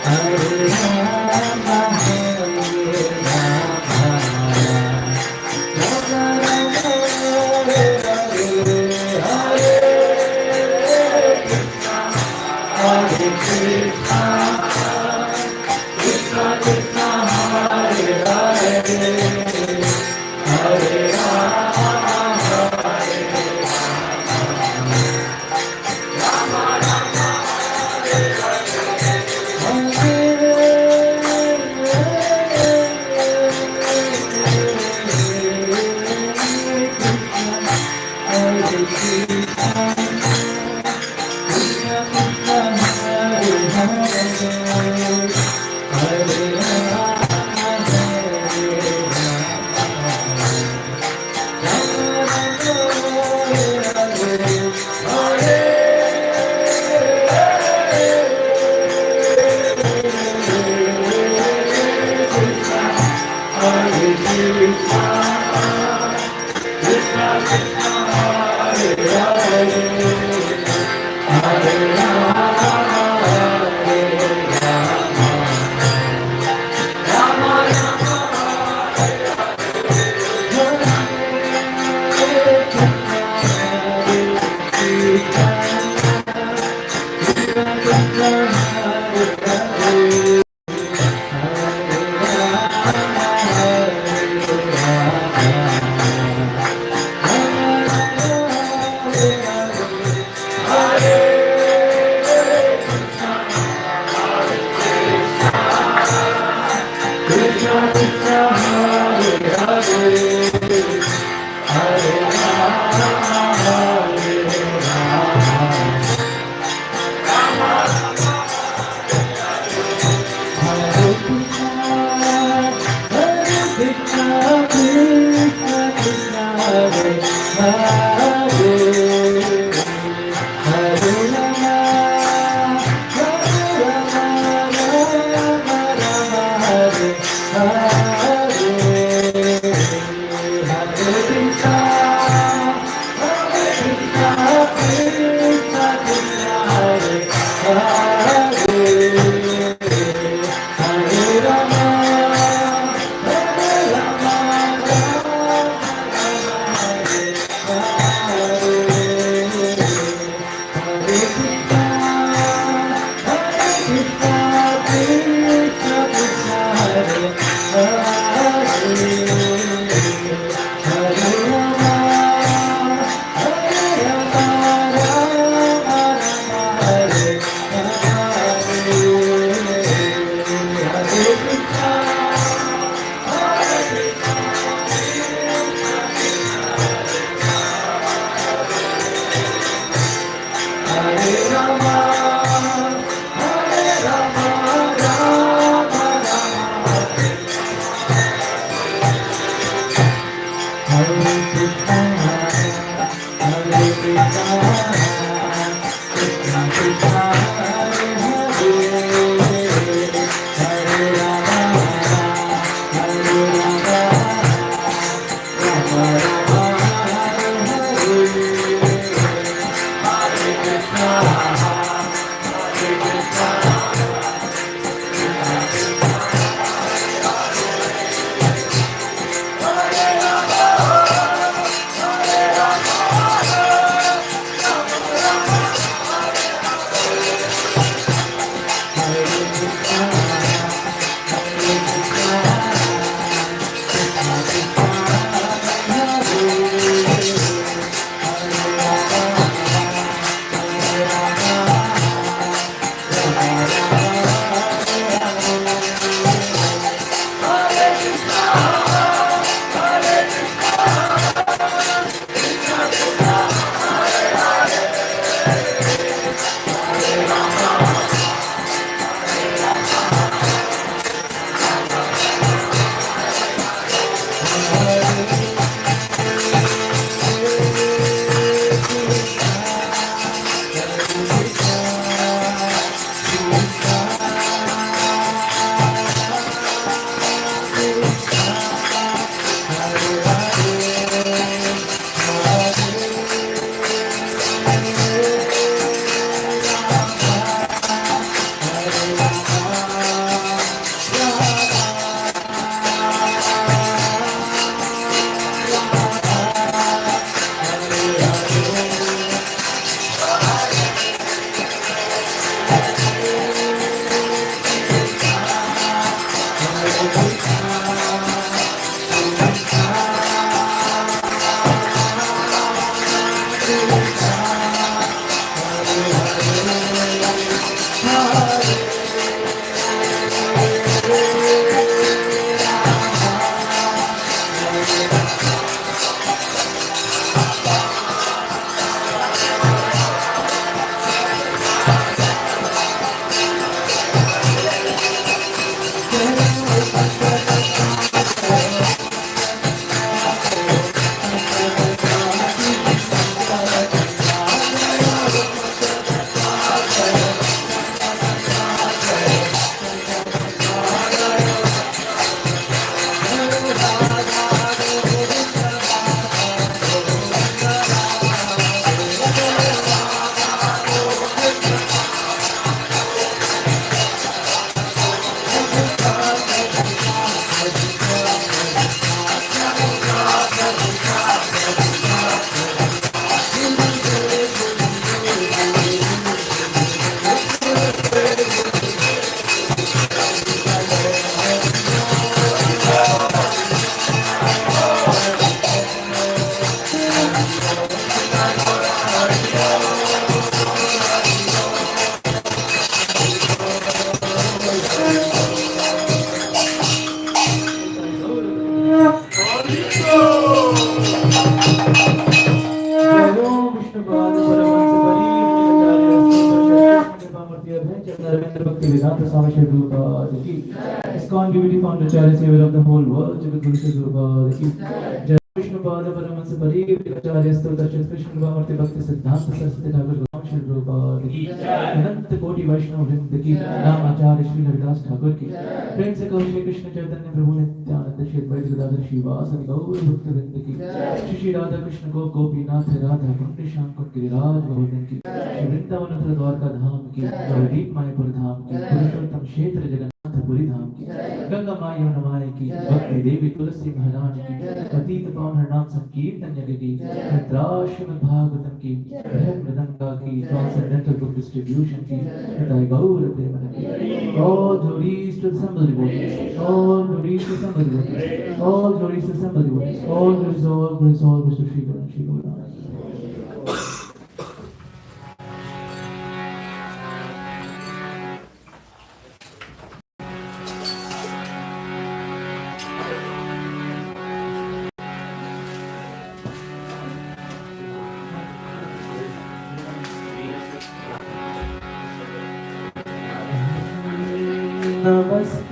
Hare भक्ति वेदांत स्वामी श्री रूप की ISKCON Beauty Founder Charity Savior of the whole world, Jagat Guru Shri Guru Baba Ki Jai. Krishna Pada Paramahansa Parikshit Acharya Stota Krishna Bhakti Bhakti Siddhanta Saraswati Thakur Goswami Shri Guru Baba Ki Jai. Ananta Koti Vaishnava Vrinda Ki Jai. Nam Acharya Shri Haridas Thakur Ki Jai. Prem se kaho Shri Krishna Chaitanya Prabhu Nityananda Shri Advaita Gadadhar Shivasadi Gaur Bhakta Vrinda Ki Jai. Shri Shri Radha Krishna Gopinath Radha Kundi Shankar Giriraj Govardhan Ki Jai. Shri Vrindavan Mathura Dwarka Dham Ki Jai. Navadip Mayapur Dham Ki Jai. Purushottam Kshetra Jagannathpuri Dham Ki Jai. Ganga Maya Yamuna Ki Jai. Bhakti Devi Tulsi Maharaj Ki Jai. Patita Pawan Har Naam Sankirtan Jagati Ki Jai. Drashman Bhagavatam Ki Jai. Mridanga Ki Transcendental Book Distribution Ki Jai. Jai Gaur Premana Ki. All glories to assemble devotees. All glories to assemble devotees. All glories to assemble devotees. All glories, all glories, all glories to Shri Guru Shri Guru. Namaste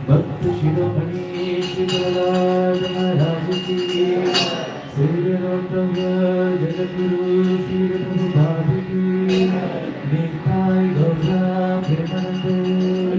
भक्त शिरोमणि श्री महाराज महाराज की श्री जगद्गुरु श्री प्रभुपाद की Nitai Gaura Premanand.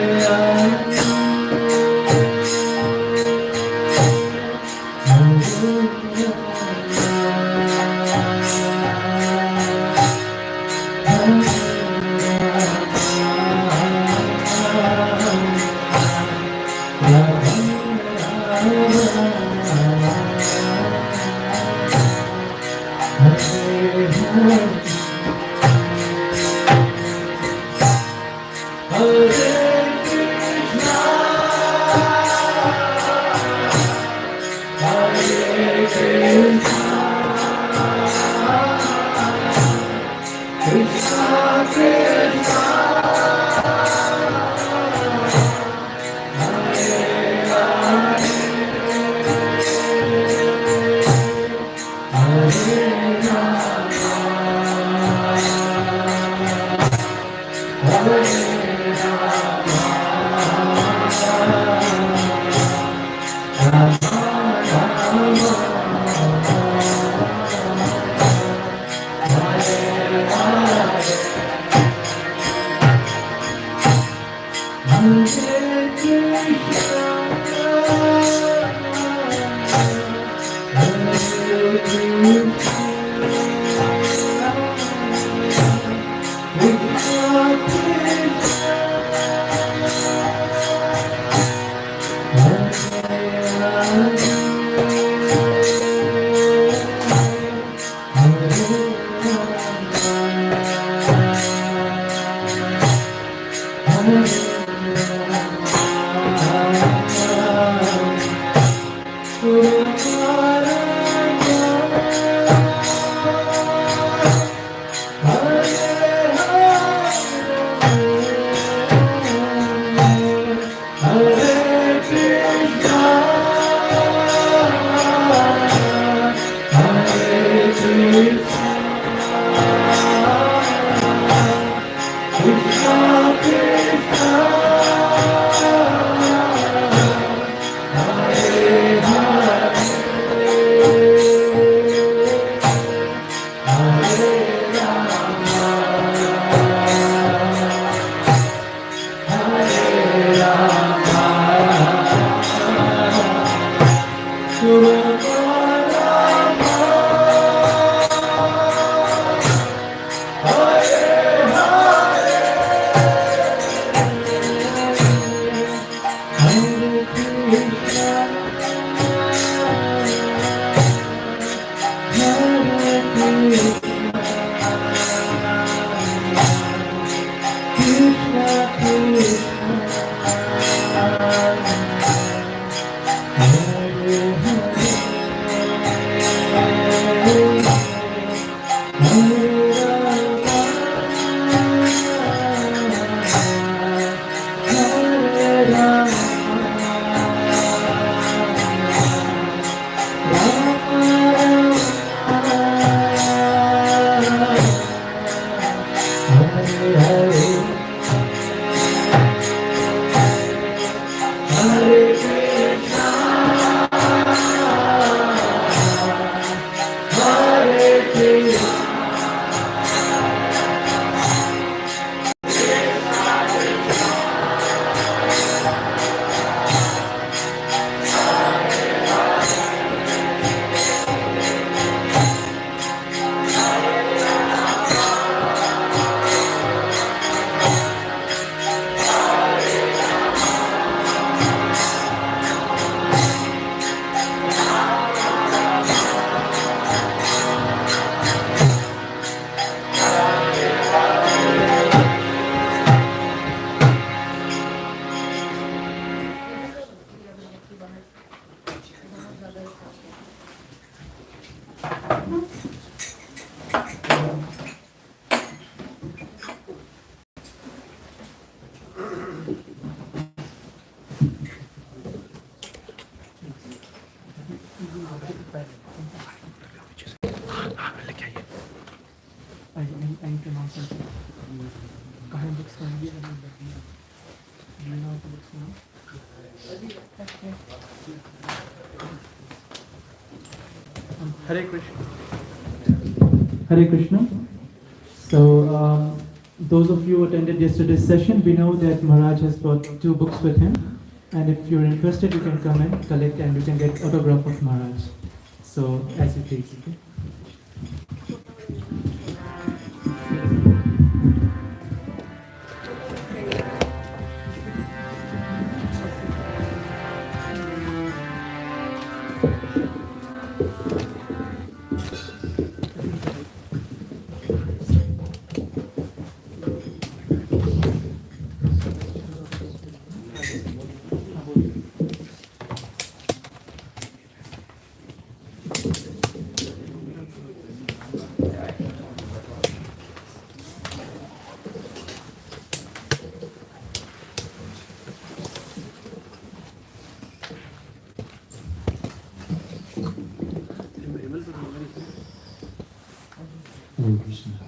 Hare Hare Krishna. Hare Krishna. So, those of you who attended yesterday's session, we know that Maharaj has brought 2 books with him. And if you're interested, you can come and collect and you can get autograph of Maharaj. So, as you please. Okay?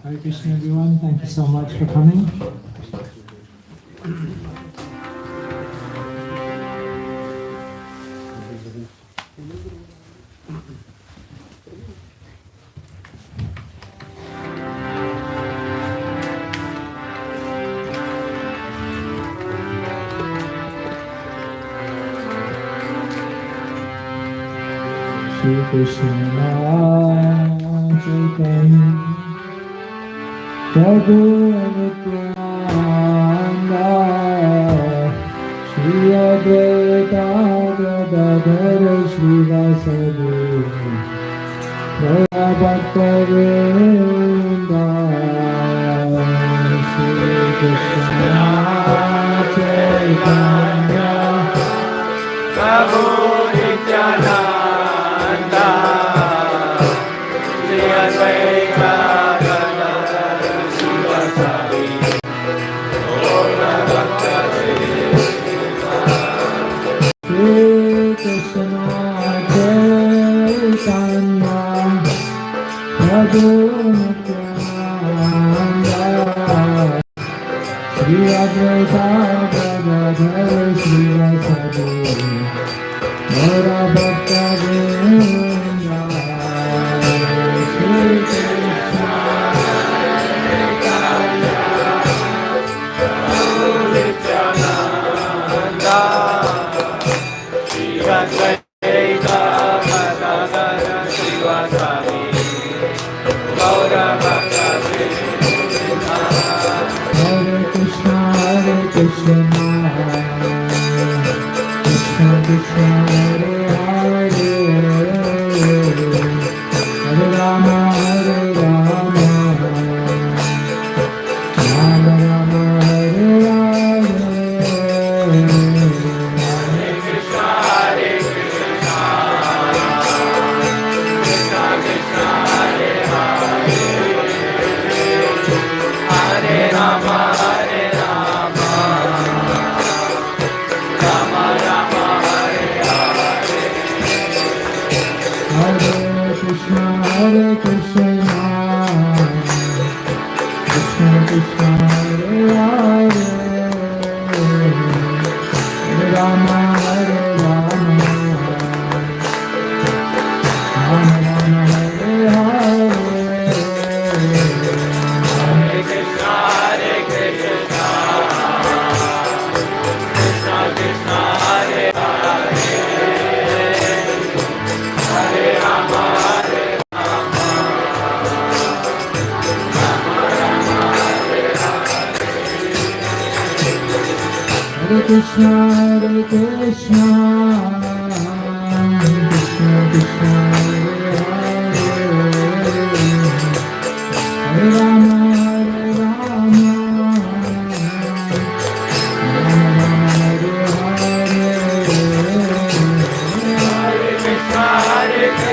Hare Krishna everyone, thank you so much for coming. Shri Krishna Chaitanya Prabhu Nityananda Shri Advaita Gadadhara Srivasadi Gaura Bhakta Vrinda Shri Krishna Chaitanya Prabhu Nityananda Shri Advaita Gadadhara Srivasadi Gaura Bhakta Shri Krishna Chaitanya Prabhu Nityananda Shri Advaita Gadadhara Srivasadi Gaura Bhakta Vrinda Shri Krishna Nityananda Shri Advaita Gadadhara Srivasadi Gaura Bhakta Hare Krishna Krishna Krishna Hare Hare Hare Rama Rama Rama Hare Hare Krishna Hare Krishna Krishna Krishna Hare Hare Hare Rama Hare Rama Rama Rama Hare Hare Hare Krishna Krishna Krishna Hare Hare Hare Rama Hare Rama Rama Rama Hare Hare Hare Krishna Hare Krishna Krishna Krishna Hare Hare Hare Rama Hare Hare Krishna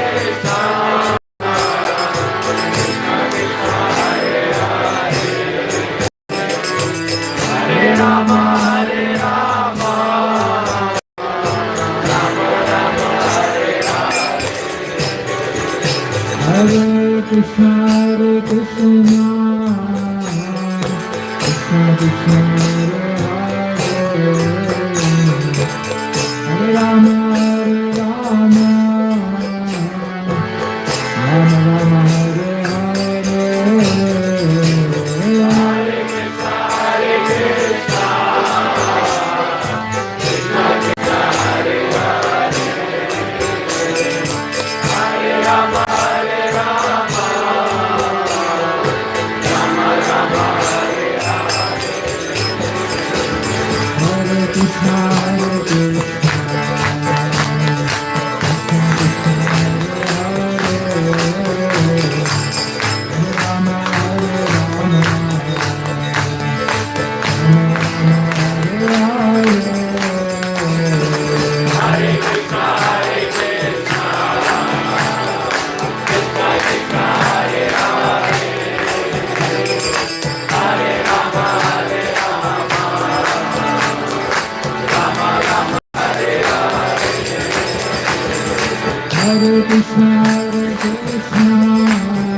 Krishna Krishna Hare Hare Hare Rama Hare Rama Rama Rama Hare Hare Krishna Hare Krishna Krishna Krishna Hare Hare Hare Rama Hare Rama Rama Rama Hare Hare Hare Krishna Krishna Krishna Hare Hare Hare Rama Hare Rama Rama Rama Hare Hare Krishna Hare Krishna Krishna Krishna Hare Hare Hare Rama Hare Rama Rama Rama Hare Hare Hare Krishna Hare Krishna Hare Krishna Krishna Krishna Hare Hare Hare Rama Hare Rama Rama Rama Hare Hare Hare Krishna Hare Krishna Hare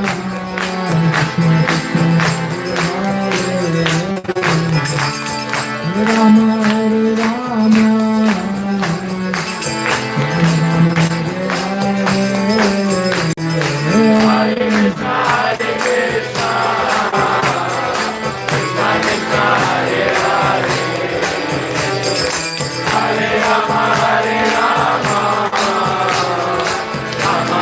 Rama Hare Rama Hare Krishna Hare Krishna Krishna Krishna Hare Hare Hare Rama Hare Rama Rama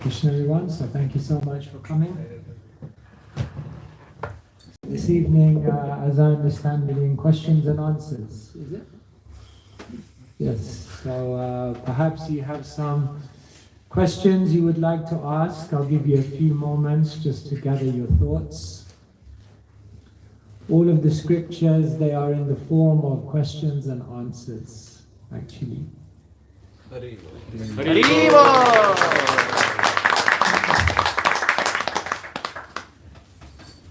Krishna everyone, so thank you so much for coming. This evening, as I understand, we're doing questions and answers, is it? Yes, so perhaps you have some questions you would like to ask. I'll give you a few moments just to gather your thoughts. All of the scriptures, they are in the form of questions and answers, actually.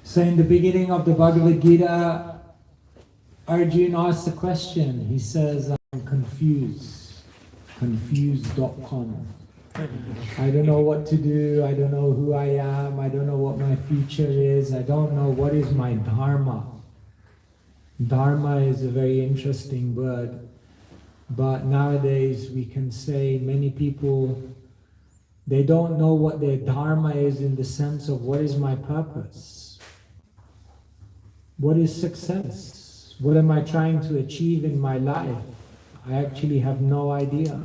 So in the beginning of the Bhagavad Gita, Arjuna asks a question. He says, I'm confused, confused.com. I don't know what to do, I don't know who I am, I don't know what my future is, I don't know what is my Dharma. Dharma is a very interesting word, but nowadays we can say many people, they don't know what their Dharma is in the sense of what is my purpose? What is success? What am I trying to achieve in my life? I actually have no idea.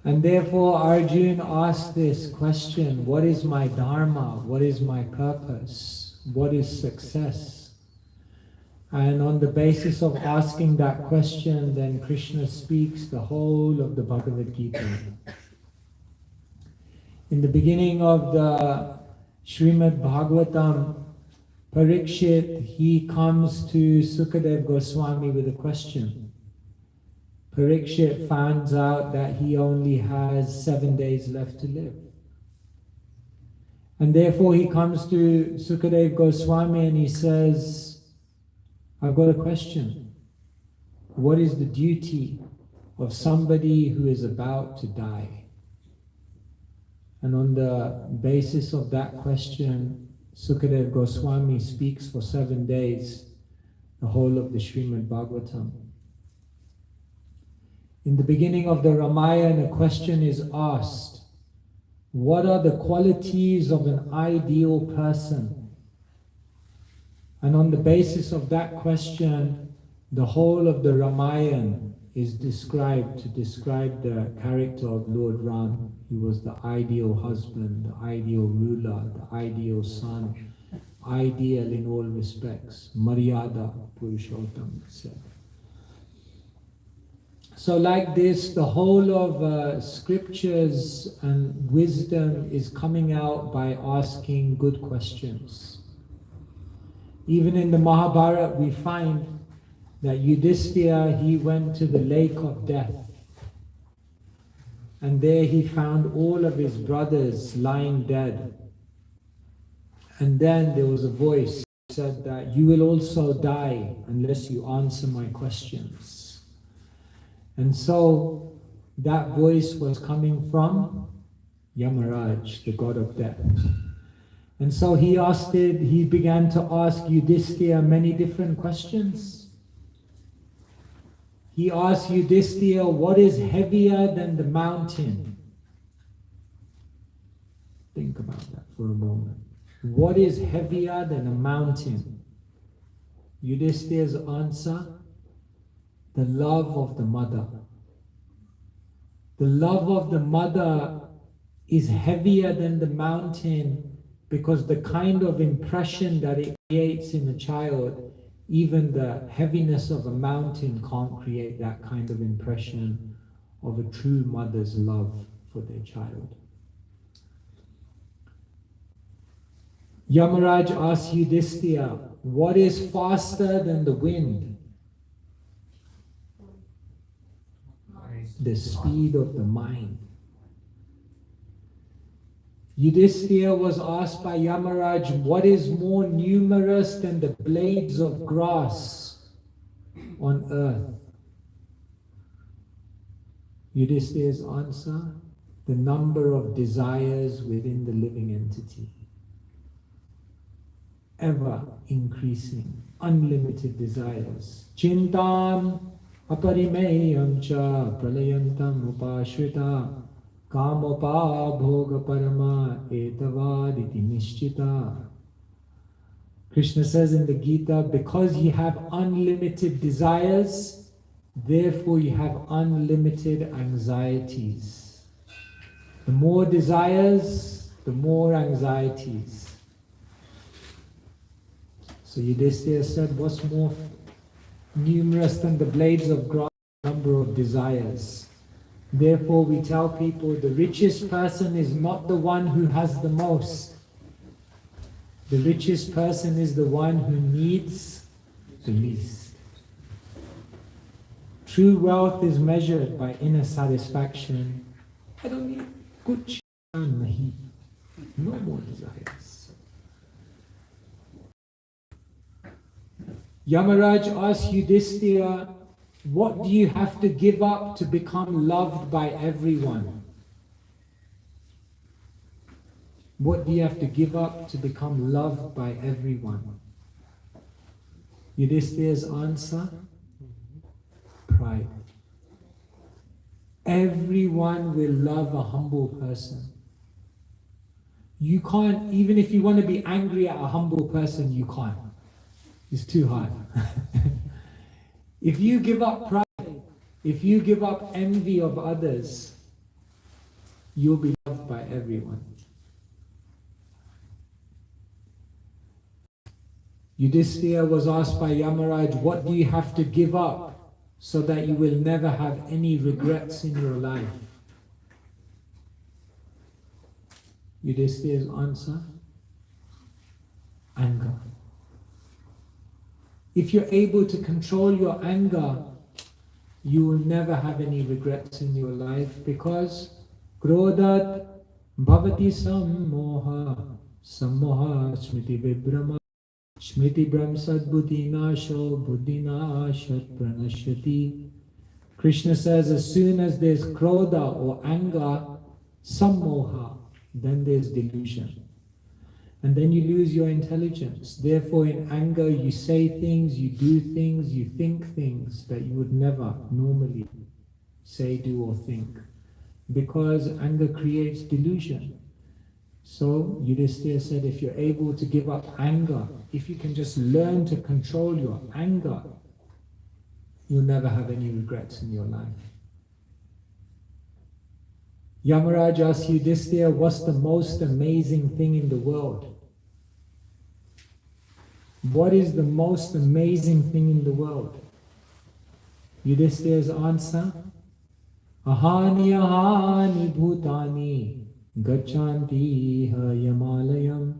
And therefore Arjuna asked this question, what is my Dharma? What is my purpose? What is success? And on the basis of asking that question, then Krishna speaks the whole of the Bhagavad Gita. In the beginning of the Srimad Bhagavatam, Parikshit, he comes to Sukadev Goswami with a question. Parikshit finds out that he only has 7 days left to live. And therefore he comes to Sukadev Goswami and he says, I've got a question. What is the duty of somebody who is about to die? And on the basis of that question, Sukadev Goswami speaks for 7 days, the whole of the Srimad Bhagavatam. In the beginning of the Ramayana, a question is asked, what are the qualities of an ideal person? And on the basis of that question, the whole of the Ramayana is described to describe the character of Lord Ram. He was the ideal husband, the ideal ruler, the ideal son, ideal in all respects. Maryada Purushottam said. So like this, the whole of scriptures and wisdom is coming out by asking good questions. Even in the Mahabharata, we find that Yudhishthira, he went to the lake of death. And there he found all of his brothers lying dead. And then there was a voice that said that you will also die unless you answer my questions. And so that voice was coming from Yamaraj, the god of death. And so he began to ask Yudhishthira many different questions. He asked Yudhishthira, what is heavier than the mountain? Think about that for a moment. What is heavier than a mountain? Yudhishthira's answer, the love of the mother. The love of the mother is heavier than the mountain because the kind of impression that it creates in a child, even the heaviness of a mountain can't create that kind of impression of a true mother's love for their child. Yamaraj asks Yudhishthira, what is faster than the wind? The speed of the mind. Yudhishthira was asked by Yamaraj, what is more numerous than the blades of grass on earth? Yudhishthira's answer, the number of desires within the living entity. Ever increasing, unlimited desires. Chintam aparimeyam cha pralayantam upashrita kamopa bhoga parama etavaditi nishchita. Krishna says in the Gita, because you have unlimited desires, therefore you have unlimited anxieties. The more desires, the more anxieties. So Yudhishthira said, what's more numerous than the blades of grass? Number of desires. Therefore we tell people the richest person is not the one who has the most. The richest person is the one who needs the least. True wealth is measured by inner satisfaction. I don't need kuch nahi. No more desires. Yamaraj asked Yudhishthira, what do you have to give up to become loved by everyone? What do you have to give up to become loved by everyone? Yudhishthira's answer? Pride. Everyone will love a humble person. You can't, even if you want to be angry at a humble person, you can't. It's too hard. If you give up pride, if you give up envy of others, you'll be loved by everyone. Yudhishthira was asked by Yamaraj, what do you have to give up so that you will never have any regrets in your life? Yudhishthira's answer? Anger. If you're able to control your anger, you will never have any regrets in your life, because Krodhat bhavati sammoha smriti vibhrama smriti brahmsad buddhi nasho buddhi nashat pranashyati. Krishna says, as soon as there's krodha or anger, sammoha, then there's delusion. And then you lose your intelligence. Therefore, in anger, you say things, you do things, you think things that you would never normally say, do, or think. Because anger creates delusion. So, Yudhishthira said, if you're able to give up anger, if you can just learn to control your anger, you'll never have any regrets in your life. Yamaraj asked Yudhishthira, what's the most amazing thing in the world? What is the most amazing thing in the world? Yudhishthira's answer? Ahani ahani bhutani gachanti yamalayam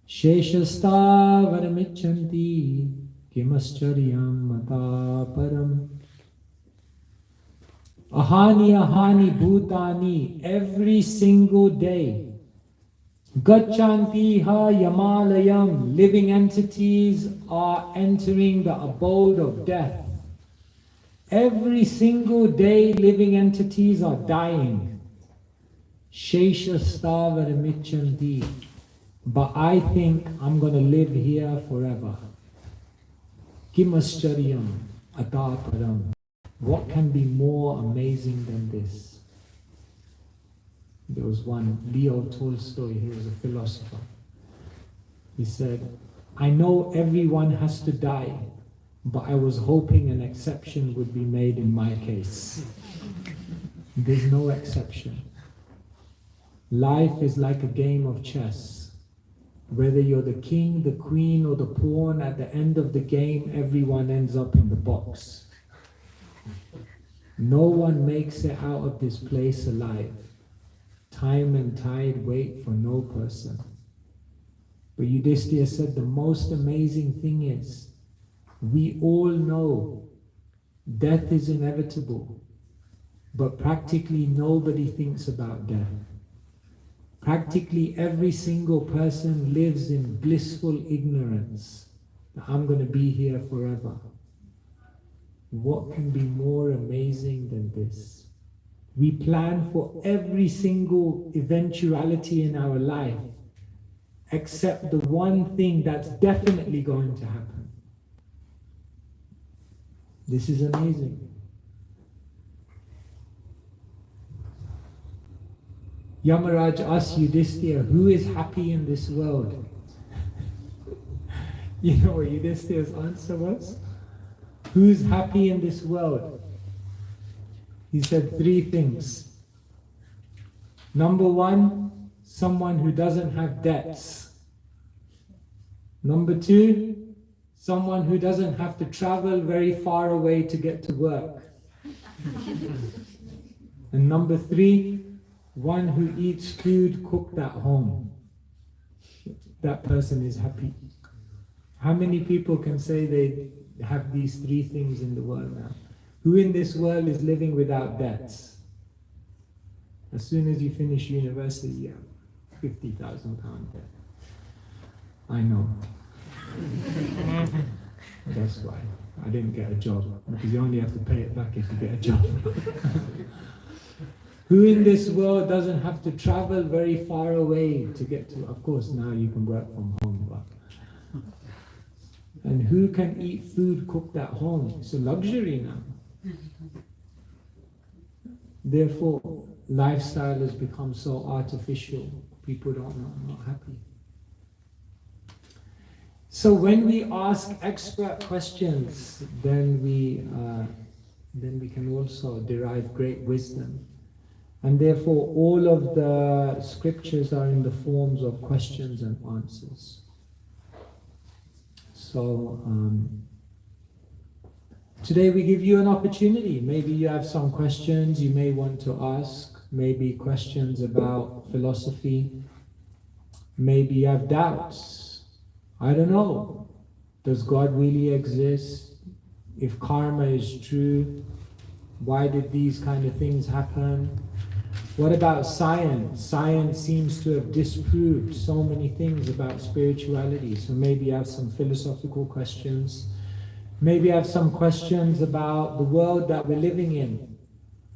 sheshastavarmichanti kimascharyam mataparam. Ahani ahani bhutani, every single day. Gachanti ha yamalayam, living entities are entering the abode of death. Every single day living entities are dying. Sheshastavarmichanti, but I think I'm going to live here forever. Kimascharyam ataparam. What can be more amazing than this? There was one, Leo Tolstoy, he was a philosopher. He said, I know everyone has to die, but I was hoping an exception would be made in my case. There's no exception. Life is like a game of chess. Whether you're the king, the queen, or the pawn, at the end of the game, everyone ends up in the box. No one makes it out of this place alive. Time and tide wait for no person. But Yudhishthira said the most amazing thing is, we all know death is inevitable, but practically nobody thinks about death. Practically every single person lives in blissful ignorance that I'm going to be here forever. What can be more amazing than this? We plan for every single eventuality in our life, except the one thing that's definitely going to happen. This is amazing. Yamaraj asked Yudhishthira, who is happy in this world? You know what Yudhishthira's answer was? Who's happy in this world? He said three things. Number one, someone who doesn't have debts. Number two, someone who doesn't have to travel very far away to get to work. And number three, one who eats food cooked at home. That person is happy. How many people can say they have these three things in the world now? Who in this world is living without debts? As soon as you finish university, you have £50,000 debt. I know. That's why I didn't get a job, because you only have to pay it back if you get a job. Who in this world doesn't have to travel very far away to get to? Of course, now you can work from home, but and who can eat food cooked at home? It's a luxury now. Therefore, lifestyle has become so artificial. People are not happy. So when we ask expert questions, then we can also derive great wisdom. And therefore, all of the scriptures are in the forms of questions and answers. So today we give you an opportunity. Maybe you have some questions you may want to ask. Maybe questions about philosophy. Maybe you have doubts. I don't know. Does God really exist? If karma is true, why did these kind of things happen? What about science? Science seems to have disproved so many things about spirituality. So maybe you have some philosophical questions. Maybe you have some questions about the world that we're living in.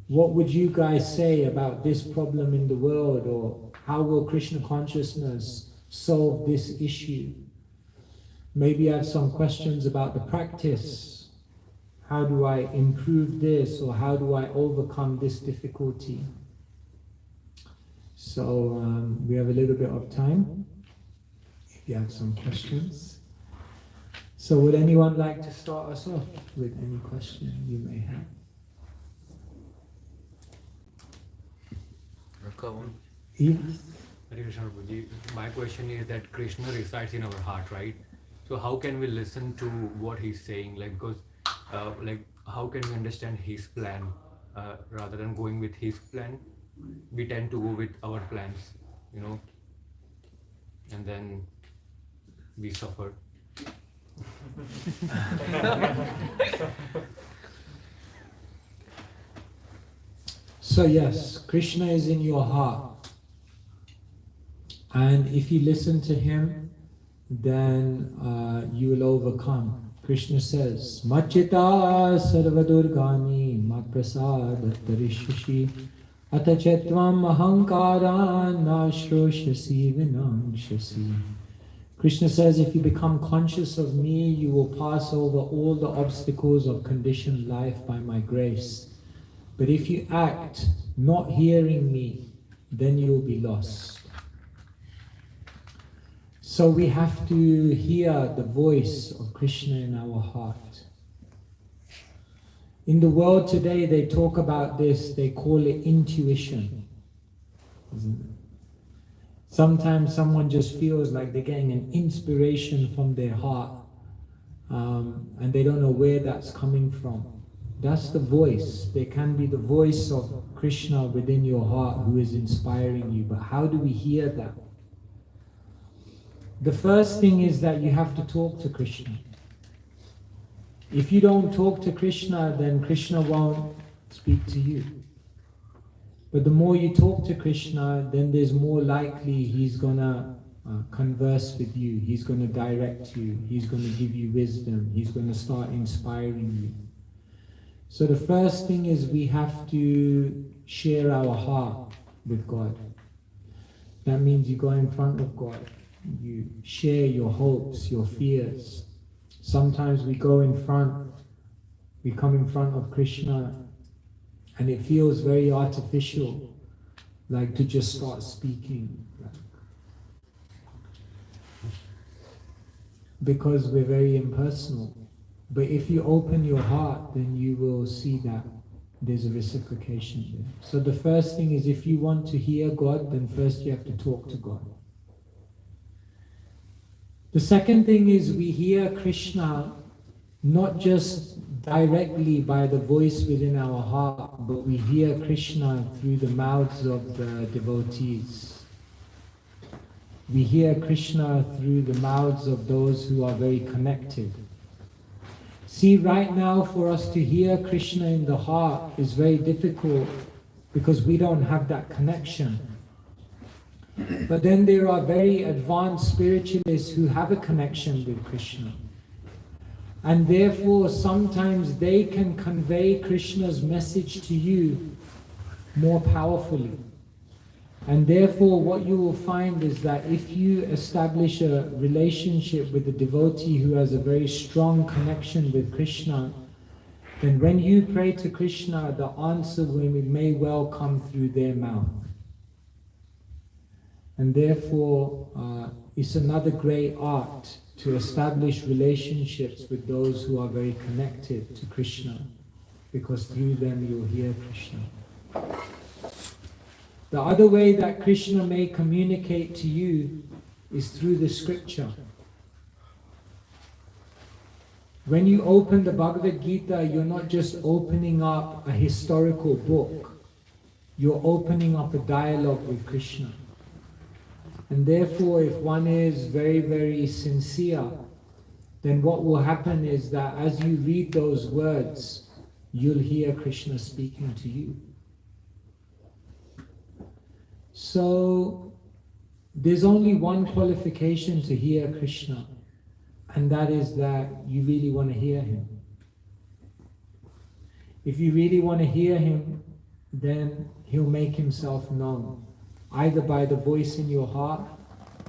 What would you guys say about this problem in the world? Or how will Krishna consciousness solve this issue? Maybe you have some questions about the practice. How do I improve this? Or how do I overcome this difficulty? So we have a little bit of time if you have some questions. So would anyone like to start us off with any question you may have? Yes. Hare Krishna Prabhuji. My question is that Krishna resides in our heart, right? So how can we listen to what he's saying? Because how can we understand his plan rather than going with his plan? We tend to go with our plans, and then we suffer. So yes, Krishna is in your heart. And if you listen to him, then you will overcome. Krishna says, Machita sarvadurgami matprasad tarishashi atachetvam ahankara nashroshasi vinamshasi. Krishna says, if you become conscious of me, you will pass over all the obstacles of conditioned life by my grace. But if you act not hearing me, then you will be lost. So we have to hear the voice of Krishna in our heart. In the world today, they talk about this, they call it intuition. Isn't it? Sometimes someone just feels like they're getting an inspiration from their heart, and they don't know where that's coming from. That's the voice. There can be the voice of Krishna within your heart who is inspiring you, but how do we hear that? The first thing is that you have to talk to Krishna. If you don't talk to Krishna, then Krishna won't speak to you. But the more you talk to Krishna, then there's more likely he's gonna converse with you, he's gonna direct you, he's gonna give you wisdom, he's gonna start inspiring you. So the first thing is we have to share our heart with God. That means you go in front of God, you share your hopes, your fears. Sometimes we come in front of Krishna, and it feels very artificial, like to just start speaking. Because we're very impersonal. But if you open your heart, then you will see that there's a reciprocation there. So the first thing is, if you want to hear God, then first you have to talk to God. The second thing is, we hear Krishna not just directly by the voice within our heart, but we hear Krishna through the mouths of the devotees. We hear Krishna through the mouths of those who are very connected. See, right now for us to hear Krishna in the heart is very difficult because we don't have that connection. But then there are very advanced spiritualists who have a connection with Krishna. And therefore sometimes they can convey Krishna's message to you more powerfully. And therefore what you will find is that if you establish a relationship with a devotee who has a very strong connection with Krishna, then when you pray to Krishna, the answer may well come through their mouth. And therefore it's another great art to establish relationships with those who are very connected to Krishna, because through them you'll hear Krishna. The other way that Krishna may communicate to you is through the scripture. When you open the Bhagavad Gita, you're not just opening up a historical book, you're opening up a dialogue with Krishna. And therefore, if one is very, very sincere, then what will happen is that as you read those words, you'll hear Krishna speaking to you. So, there's only one qualification to hear Krishna, and that is that you really want to hear Him. If you really want to hear Him, then He'll make Himself known, either by the voice in your heart,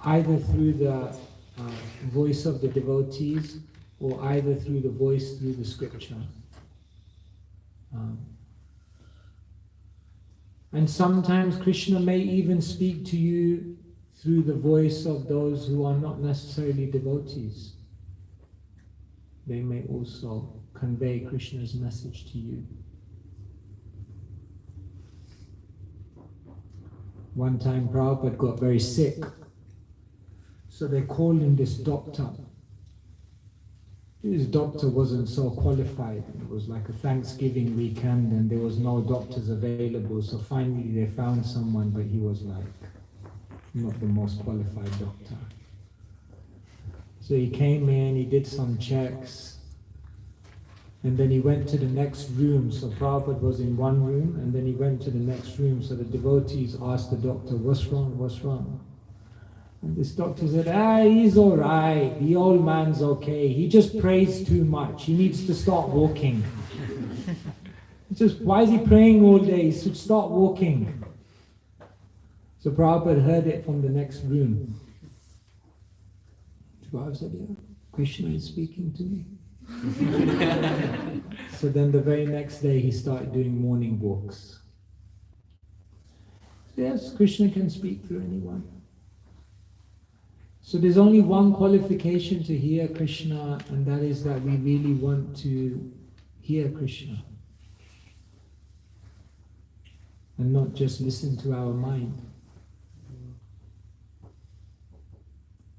either through the voice of the devotees, or either through the voice through the scripture. And sometimes Krishna may even speak to you through the voice of those who are not necessarily devotees. They may also convey Krishna's message to you. One time Prabhupada got very sick, so they called in this doctor. This doctor wasn't so qualified. It was like a Thanksgiving weekend and there was no doctors available, so finally they found someone, but he was like not the most qualified doctor. So he came in, he did some checks, and then he went to the next room. So Prabhupada was in one room, and then he went to the next room. So the devotees asked the doctor, "What's wrong? What's wrong?" And this doctor said, "He's all right. The old man's okay. He just prays too much. He needs to start walking." Just, why is he praying all day? He should start walking. So Prabhupada heard it from the next room. Prabhupada said, "Yeah, Krishna is speaking to me." So then the very next day he started doing morning walks. Yes, Krishna can speak through anyone. So there's only one qualification to hear Krishna, and that is that we really want to hear Krishna and not just listen to our mind.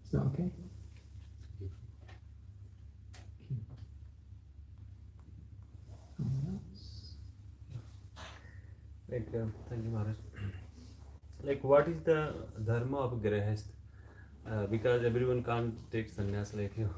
Is that okay? Like, thank you, Maharaj. Like, what is the Dharma of Grahast? Because everyone can't take sannyas like you.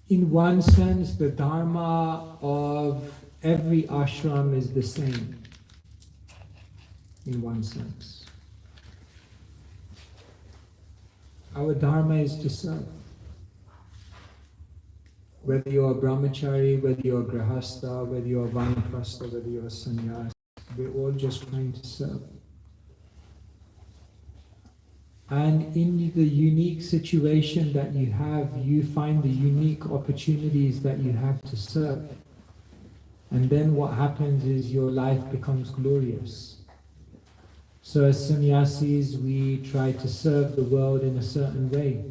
In one sense, the Dharma of every ashram is the same. In one sense. Our Dharma is to serve. Whether you're a brahmachari, whether you're a grahastha, whether you're a vanaprastha, whether you're a sannyas, we're all just trying to serve. And in the unique situation that you have, you find the unique opportunities that you have to serve. And then what happens is your life becomes glorious. So as sannyasis, we try to serve the world in a certain way.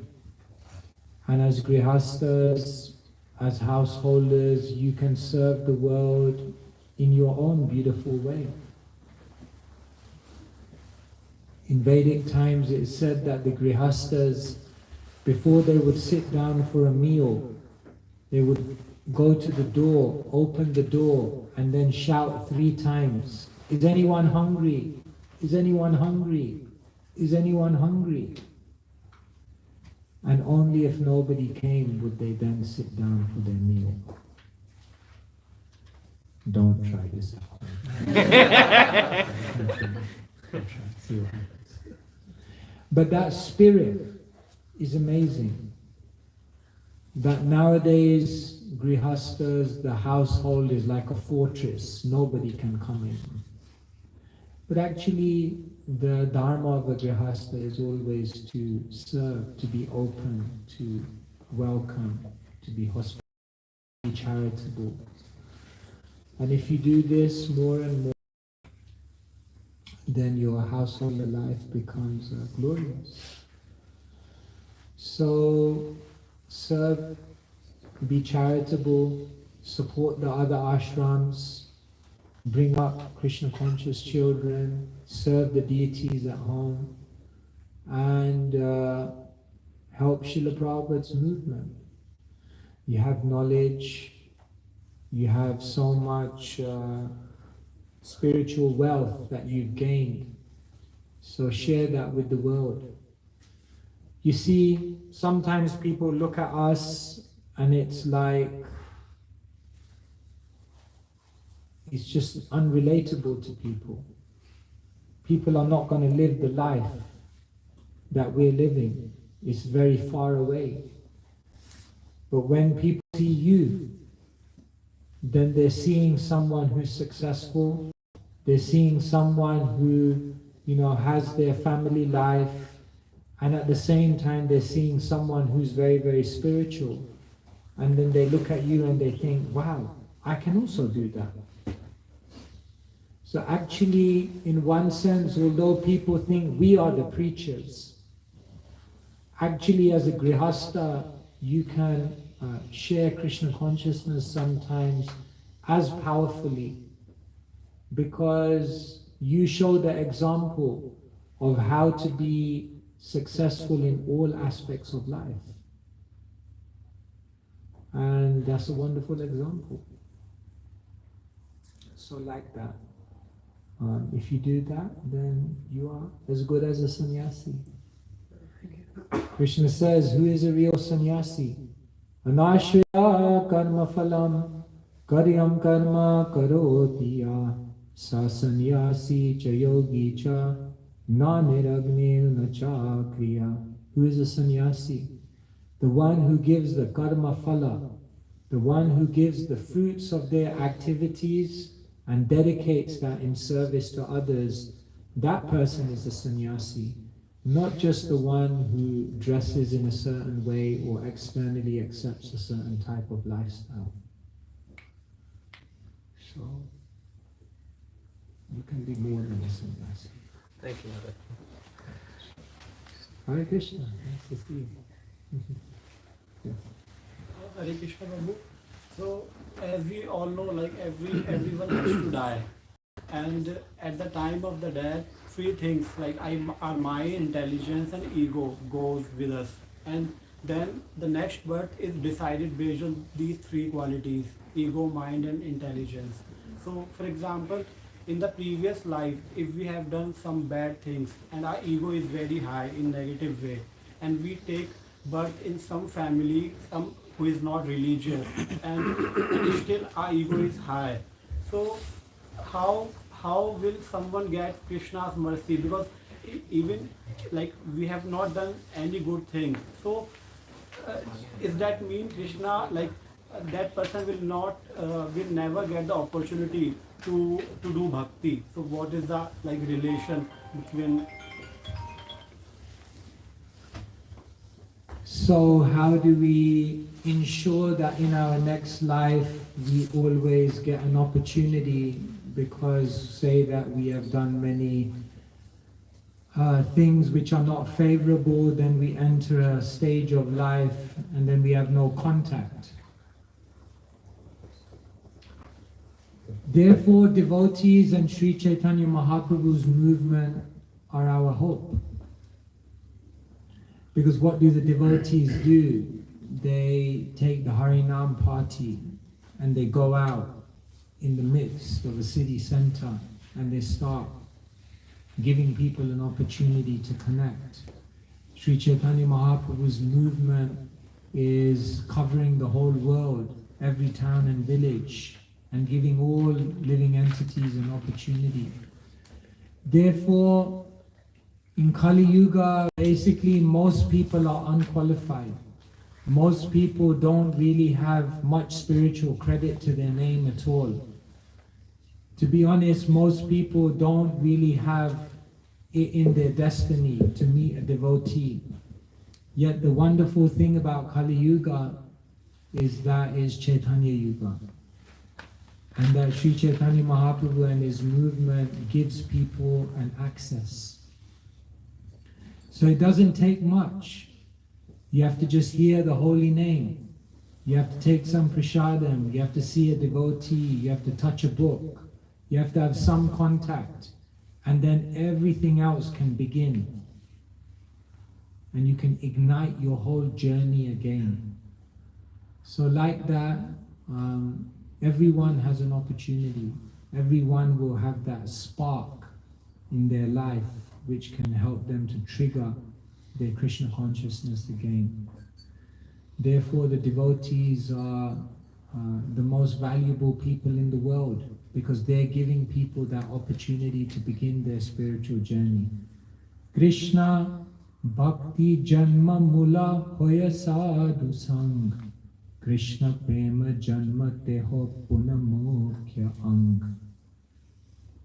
And as grihastas, as householders, you can serve the world in your own beautiful way. In Vedic times it is said that the grihastas, before they would sit down for a meal, they would go to the door, open the door, and then shout 3 times, "Is anyone hungry? Is anyone hungry? Is anyone hungry?" And only if nobody came would they then sit down for their meal. Don't try this at home. Don't try. See what happens. But that spirit is amazing. That nowadays, grihastas, the household is like a fortress. Nobody can come in. But actually, the dharma of a grihasta is always to serve, to be open, to welcome, to be hospitable, to be charitable. And if you do this more and more, then your household life becomes glorious. So, serve, be charitable, support the other ashrams, bring up Krishna conscious children, serve the deities at home, and help Srila Prabhupada's movement. You have knowledge, you have so much spiritual wealth that you've gained, so share that with the world. You see, sometimes people look at us and it's like, it's just unrelatable to people. People are not going to live the life that we're living. It's very far away. But when people see you, then they're seeing someone who's successful. They're seeing someone who, has their family life. And at the same time, they're seeing someone who's very, very spiritual. And then they look at you and they think, wow, I can also do that. So actually, in one sense, although people think we are the preachers, actually as a grihasta, you can share Krishna consciousness sometimes as powerfully, because you show the example of how to be successful in all aspects of life. And that's a wonderful example. So like that. If you do that, then you are as good as a sannyasi. Krishna says, who is a real sannyasi? Anashriya karma phalam karyam karma karotiya sa sannyasi cha yogi cha na niragnil na cha kriya. Who is a sannyasi? The one who gives the karma phala, the one who gives the fruits of their activities and dedicates that in service to others. That person is a sannyasi, not just the one who dresses in a certain way or externally accepts a certain type of lifestyle. So, you can be more than a sannyasi. Thank you, Maharaj. Hare Krishna. Nice to see you. Yes. Hare Krishna Prabhu. So, as we all know, like everyone has to die, and at the time of the death, 3 things like our mind, intelligence, and ego goes with us, and then the next birth is decided based on these 3 qualities: ego, mind, and intelligence. So, for example, in the previous life, if we have done some bad things and our ego is very high in negative way, and we take birth in some family, who is not religious, and still our ego is high. So how will someone get Krishna's mercy? Because even like we have not done any good thing. So is that mean Krishna, like that person will never get the opportunity to do bhakti? So what is the relation between? So how do we ensure that in our next life we always get an opportunity, because say that we have done many things which are not favorable, then we enter a stage of life and then we have no contact. Therefore, devotees and Sri Chaitanya Mahaprabhu's movement are our hope. Because what do the devotees do? They take the Harinam party and they go out in the midst of a city center and they start giving people an opportunity to connect. Sri Chaitanya Mahaprabhu's movement is covering the whole world, every town and village, and giving all living entities an opportunity. Therefore, in Kali Yuga, basically most people are unqualified. Most people don't really have much spiritual credit to their name at all. To be honest, most people don't really have it in their destiny to meet a devotee. Yet the wonderful thing about Kali Yuga is that is Chaitanya Yuga. And that Sri Chaitanya Mahaprabhu and his movement gives people an access. So it doesn't take much. You have to just hear the holy name. You have to take some prasadam. You have to see a devotee. You have to touch a book. You have to have some contact. And then everything else can begin. And you can ignite your whole journey again. So like that, everyone has an opportunity. Everyone will have that spark in their life which can help them to trigger their Krishna consciousness again. Therefore, the devotees are the most valuable people in the world because they're giving people that opportunity to begin their spiritual journey. Krishna bhakti janma mula hoya sadhu sang. Krishna prema janma teho punamokya ang.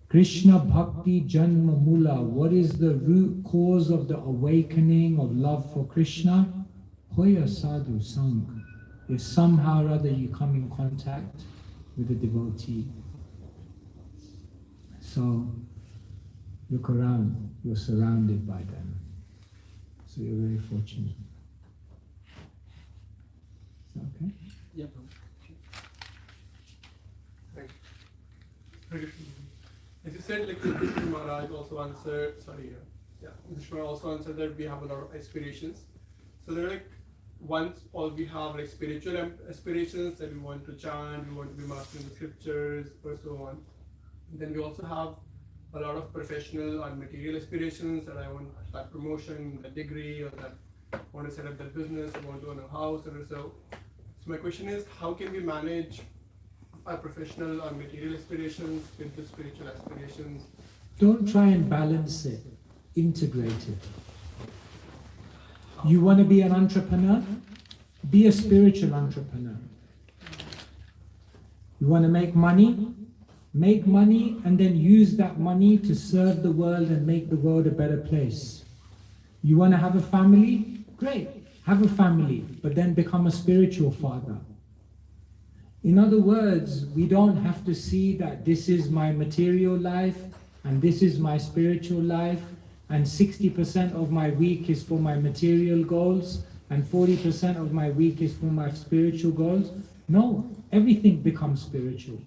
Krishna bhakti janma mula. What is the root cause of the awakening of love for Krishna? Hoya sadhu sang. If somehow or other you come in contact with a devotee. So look around, you're surrounded by them. So you're very fortunate. Is that okay? Yeah. As you said, like Krishna Maharaj also answered, Krishna also answered that we have a lot of aspirations. So they're like, once all we have like spiritual aspirations that we want to chant, we want to be mastering the scriptures, or so on. And then we also have a lot of professional or material aspirations that I want that promotion, that degree, or that I want to set up that business, I want to own a house or so. So my question is, how can we manage our professional or material aspirations with the spiritual aspirations? Don't try and balance it, integrate it. You want to be an entrepreneur? Be a spiritual entrepreneur. You want to make money? Make money and then use that money to serve the world and make the world a better place. You want to have a family? Great, have a family, but then become a spiritual father. In other words, we don't have to see that this is my material life and this is my spiritual life and 60% of my week is for my material goals and 40% of my week is for my spiritual goals. No, everything becomes spiritual.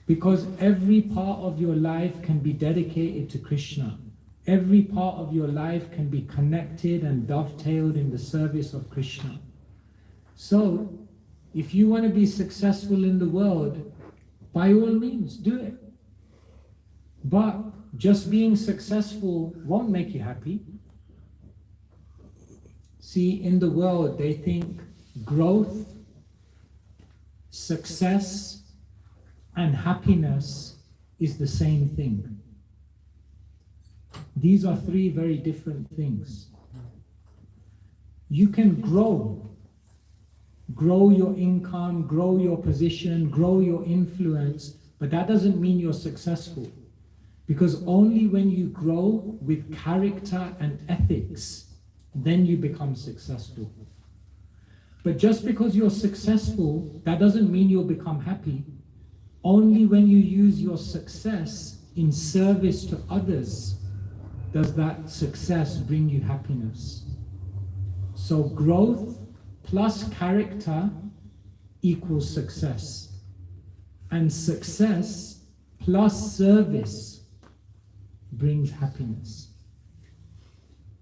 Because every part of your life can be dedicated to Krishna. Every part of your life can be connected and dovetailed in the service of Krishna. So, if you want to be successful in the world, by all means, do it. But just being successful won't make you happy. See, in the world, they think growth, success, and happiness is the same thing. These are three very different things. You can grow your income, grow your position, grow your influence, but that doesn't mean you're successful. Because only when you grow with character and ethics, then you become successful. But just because you're successful, that doesn't mean you'll become happy. Only when you use your success in service to others, does that success bring you happiness? So growth plus character equals success. And success plus service brings happiness.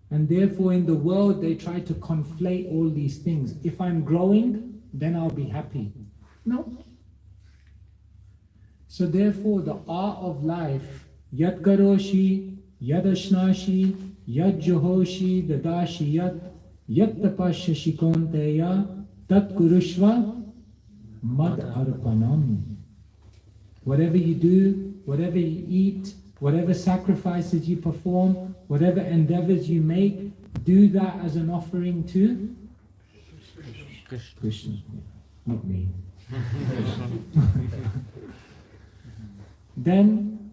And therefore in the world they try to conflate all these things. If I'm growing, then I'll be happy. No. So therefore the art of life, yat karoshi, yad ashnashi, yad johoshi, dadashi yat tapasya shikonteya, tat kurushva mad arpanam. Whatever you do, whatever you eat, whatever sacrifices you perform, whatever endeavors you make, do that as an offering to Krishna. Not me. Then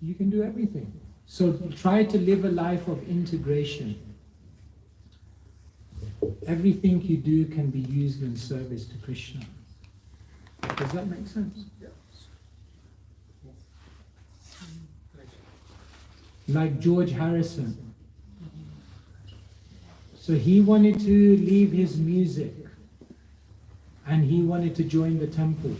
you can do everything. So try to live a life of integration. Everything you do can be used in service to Krishna. Does that make sense? Yeah. Like George Harrison. So he wanted to leave his music and he wanted to join the temple.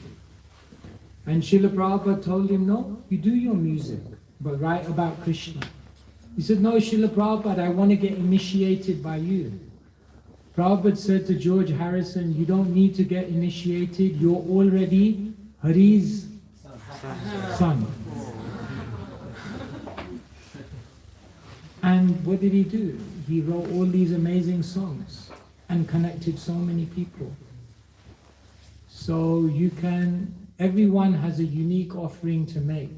And Srila Prabhupada told him, no, you do your music, but write about Krishna. He said, no, Srila Prabhupada, I want to get initiated by you. Prabhupada said to George Harrison, you don't need to get initiated, you're already Hari's son. And what did he do? He wrote all these amazing songs and connected so many people. So everyone has a unique offering to make.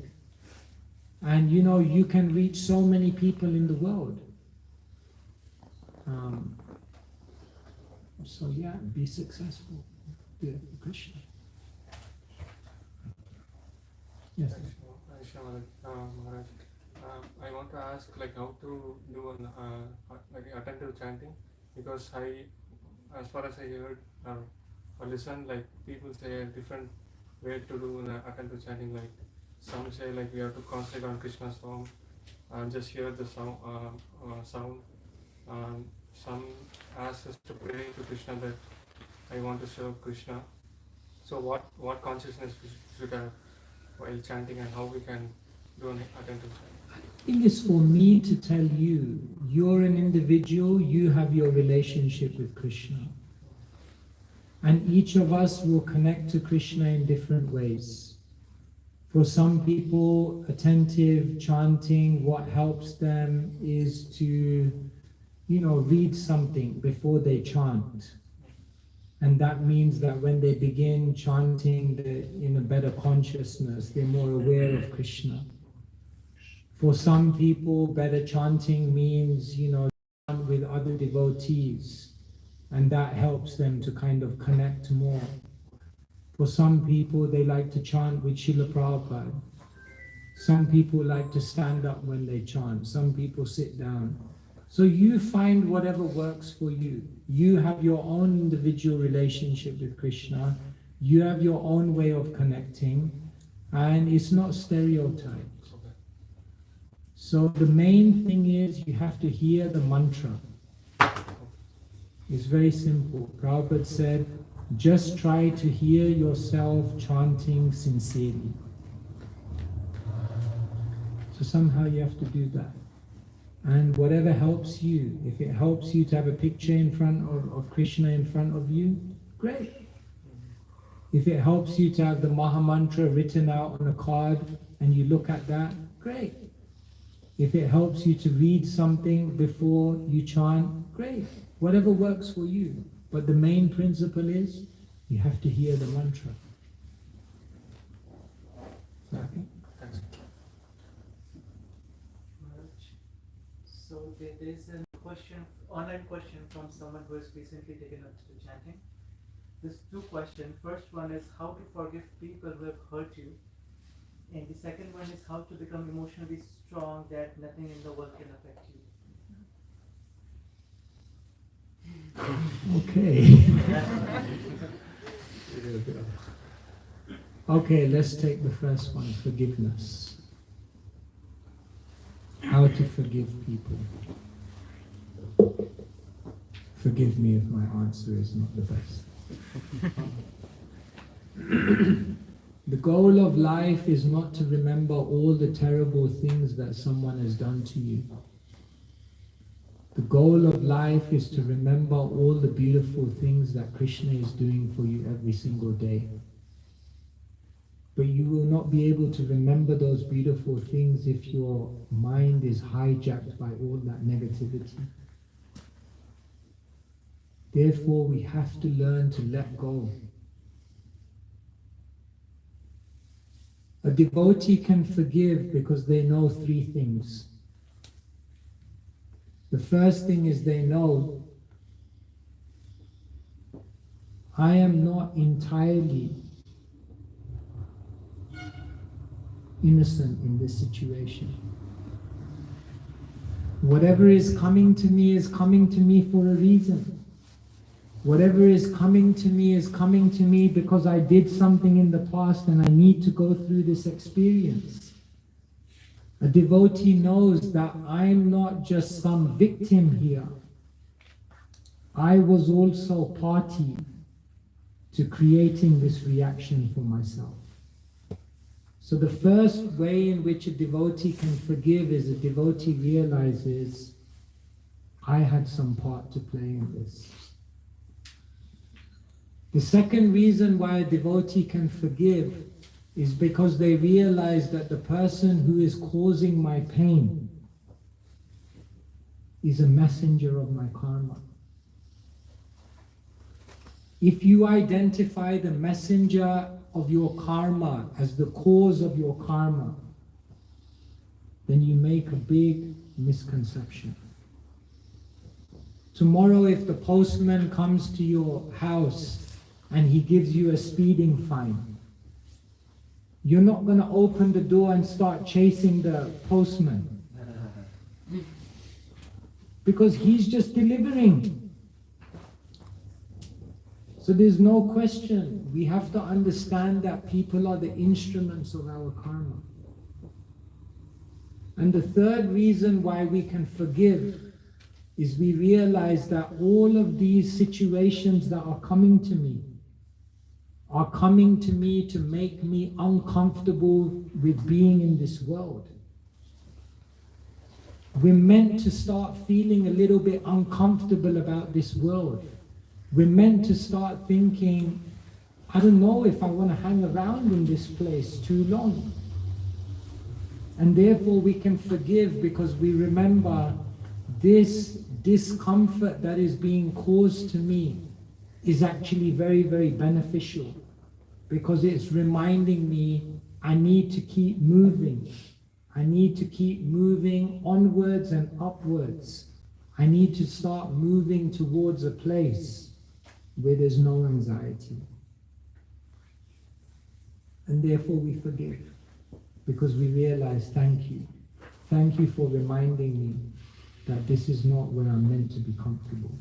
And you can reach so many people in the world. So yeah, be successful. Do it for Krishna. Yes. Maharaj, I want to ask how to do an attentive chanting, because as far as I heard or listened, people say a different way to do an attentive chanting. Like some say we have to concentrate on Krishna's form and just hear the sound. Some ask us to pray to Krishna that I want to serve Krishna. So what consciousness we should have while chanting, and how we can do an attentive chanting? I think it's for me to tell you, you're an individual, you have your relationship with Krishna. And each of us will connect to Krishna in different ways. For some people, attentive chanting, what helps them is to, read something before they chant. And that means that when they begin chanting, they're in a better consciousness, they're more aware of Krishna. For some people, better chanting means, chant with other devotees, and that helps them to kind of connect more. For some people, they like to chant with Srila Prabhupada. Some people like to stand up when they chant. Some people sit down. So you find whatever works for you. You have your own individual relationship with Krishna. You have your own way of connecting, and it's not stereotyped. So the main thing is you have to hear the mantra. It's very simple. Prabhupada said, just try to hear yourself chanting sincerely. So somehow you have to do that. And whatever helps you, if it helps you to have a picture in front of Krishna in front of you, great. If it helps you to have the Maha Mantra written out on a card and you look at that, great. If it helps you to read something before you chant, great. Whatever works for you. But the main principle is, you have to hear the mantra. Okay? So there is a online question from someone who has recently taken up to chanting. There's two questions. First one is how to forgive people who have hurt you. And the second one is how to become emotionally strong that nothing in the world can affect you. Okay. Okay, let's take the first one, forgiveness. How to forgive people. Forgive me if my answer is not the best. The goal of life is not to remember all the terrible things that someone has done to you. The goal of life is to remember all the beautiful things that Krishna is doing for you every single day. But you will not be able to remember those beautiful things if your mind is hijacked by all that negativity. Therefore, we have to learn to let go. A devotee can forgive because they know three things. The first thing is they know, I am not entirely innocent in this situation. Whatever is coming to me for a reason. Whatever is coming to me because I did something in the past and I need to go through this experience. A devotee knows that I'm not just some victim here. I was also party to creating this reaction for myself. So the first way in which a devotee can forgive is a devotee realizes, I had some part to play in this. The second reason why a devotee can forgive is because they realize that the person who is causing my pain is a messenger of my karma. If you identify the messenger of your karma as the cause of your karma, then you make a big misconception. Tomorrow, if the postman comes to your house and he gives you a speeding fine, you're not going to open the door and start chasing the postman. Because he's just delivering. So there's no question. We have to understand that people are the instruments of our karma. And the third reason why we can forgive is we realize that all of these situations that are coming to me to make me uncomfortable with being in this world. We're meant to start feeling a little bit uncomfortable about this world. We're meant to start thinking, I don't know if I want to hang around in this place too long. And therefore we can forgive because we remember this discomfort that is being caused to me is actually very, very beneficial, because it's reminding me I need to keep moving. I need to keep moving onwards and upwards. I need to start moving towards a place where there's no anxiety. And therefore we forgive, because we realize, thank you. Thank you for reminding me that this is not where I'm meant to be comfortable.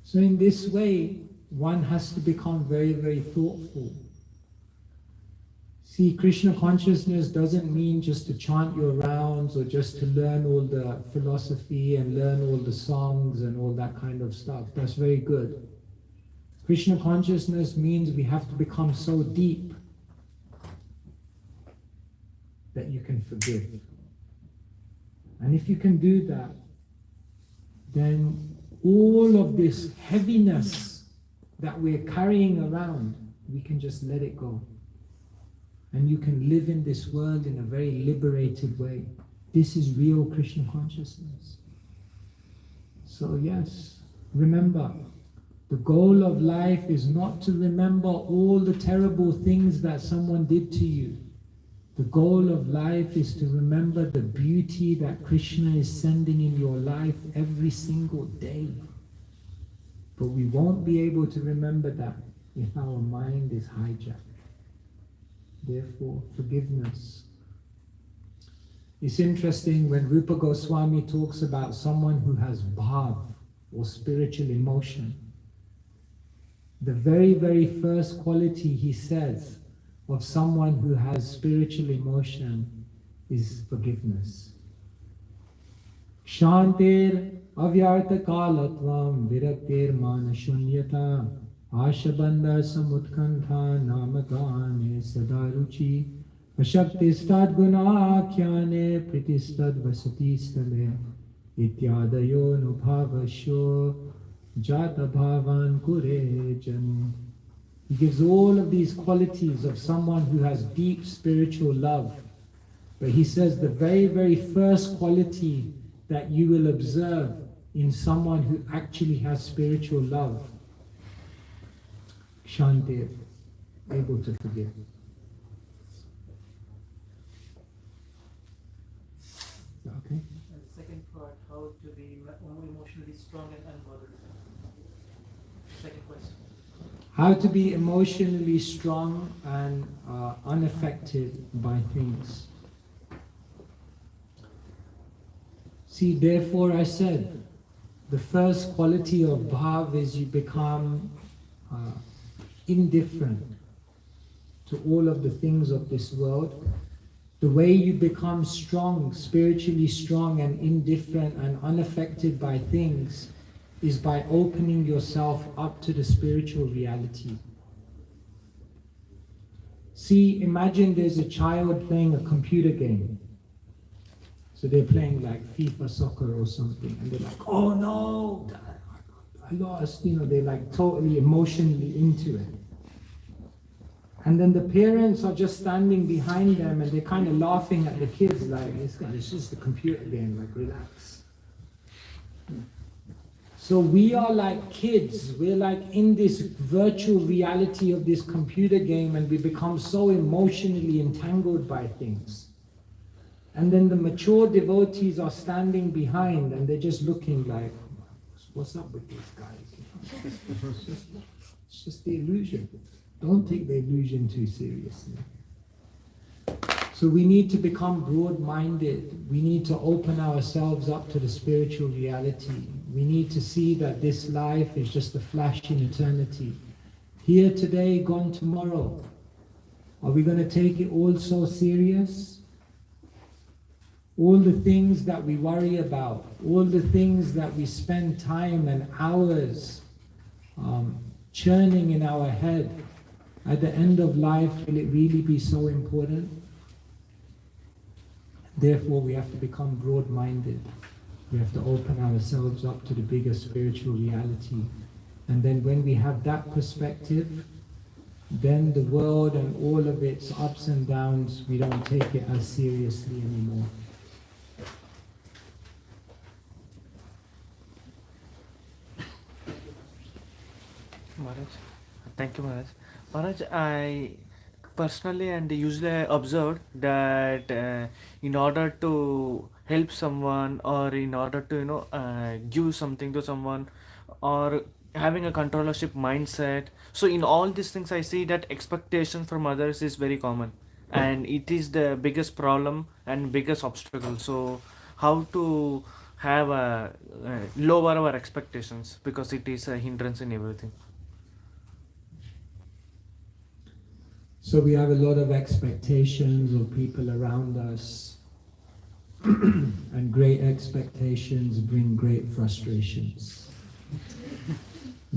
So in this way, one has to become very, very thoughtful. See, Krishna consciousness doesn't mean just to chant your rounds or just to learn all the philosophy and learn all the songs and all that kind of stuff. That's very good. Krishna consciousness means we have to become so deep that you can forgive. And if you can do that, then all of this heaviness that we're carrying around, we can just let it go. And you can live in this world in a very liberated way. This is real Krishna consciousness. So yes, remember, the goal of life is not to remember all the terrible things that someone did to you. The goal of life is to remember the beauty that Krishna is sending in your life every single day. But we won't be able to remember that if our mind is hijacked. Therefore, forgiveness. It's interesting when Rupa Goswami talks about someone who has bhav, or spiritual emotion. The very, very first quality he says of someone who has spiritual emotion is forgiveness. Shantir avyartha kalatvam viraktir manashunyata ashabandha samutkantha namatane sadaruchi ashakti gunakhyane pritistad vasati stale ityadayo nubhavasyo jata bhavan kure janu. He gives all of these qualities of someone who has deep spiritual love. But he says the very, very first quality that you will observe in someone who actually has spiritual love, Shanti, able to forgive. Okay? And the second part, how to be emotionally strong and unbothered. Second question. How to be emotionally strong and unaffected by things. See, therefore I said, the first quality of bhav is you become indifferent to all of the things of this world. The way you become strong, spiritually strong and indifferent and unaffected by things is by opening yourself up to the spiritual reality. See, imagine there's a child playing a computer game. So they're playing like FIFA soccer or something, and they're like, oh no, I lost, they're like totally emotionally into it. And then the parents are just standing behind them and they're kind of laughing at the kids like, it's just a computer game, like relax. So we are like kids, we're like in this virtual reality of this computer game and we become so emotionally entangled by things. And then the mature devotees are standing behind and they're just looking like, what's up with these guys? It's just the illusion. Don't take the illusion too seriously. So we need to become broad-minded. We need to open ourselves up to the spiritual reality. We need to see that this life is just a flash in eternity. Here today, gone tomorrow. Are we going to take it all so serious? All the things that we worry about, all the things that we spend time and hours churning in our head, at the end of life, will it really be so important? Therefore, we have to become broad-minded. We have to open ourselves up to the bigger spiritual reality. And then when we have that perspective, then the world and all of its ups and downs, we don't take it as seriously anymore. Maharaj, thank you, Maharaj. Maharaj, I personally and usually I observed that in order to help someone or in order to give something to someone or having a controllership mindset, so in all these things I see that expectation from others is very common and it is the biggest problem and biggest obstacle. So how to have a lower our expectations, because it is a hindrance in everything. So we have a lot of expectations of people around us, and great expectations bring great frustrations.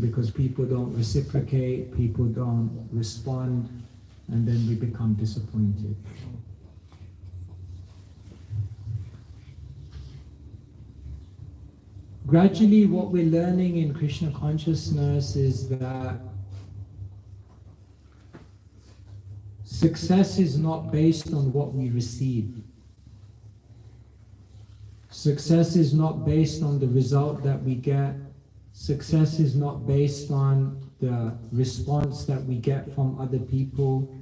Because people don't reciprocate, people don't respond, and then we become disappointed. Gradually, what we're learning in Krishna consciousness is that success is not based on what we receive. Success is not based on the result that we get. Success is not based on the response that we get from other people.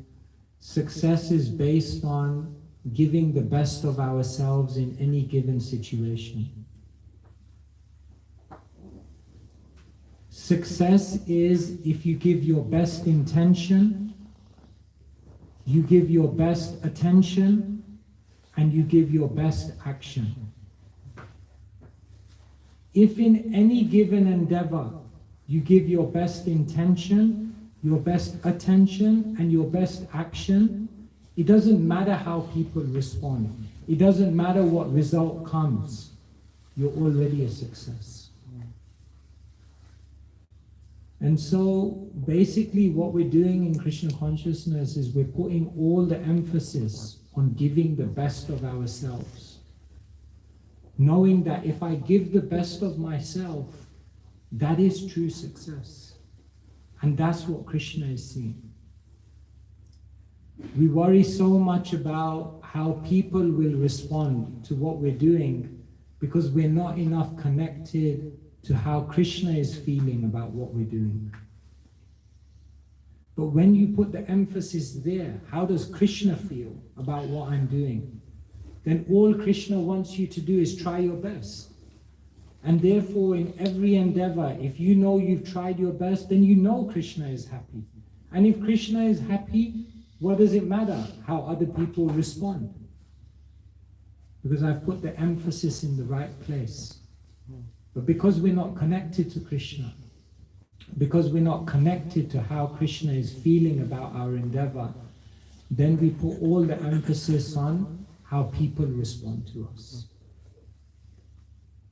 Success is based on giving the best of ourselves in any given situation. Success is if you give your best intention, you give your best attention, and you give your best action. If in any given endeavor you give your best intention, your best attention, and your best action, it doesn't matter how people respond. It doesn't matter what result comes. you're already a success. And so basically what we're doing in Krishna consciousness is we're putting all the emphasis on giving the best of ourselves. Knowing that if I give the best of myself, that is true success. And that's what Krishna is seeing. We worry so much about how people will respond to what we're doing because we're not enough connected to how Krishna is feeling about what we're doing. But when you put the emphasis there, how does Krishna feel about what I'm doing? Then all Krishna wants you to do is try your best. And therefore, in every endeavor, if you know you've tried your best, then you know Krishna is happy. And if Krishna is happy, what does it matter how other people respond? Because I've put the emphasis in the right place. But because we're not connected to Krishna, because we're not connected to how Krishna is feeling about our endeavor, then we put all the emphasis on how people respond to us.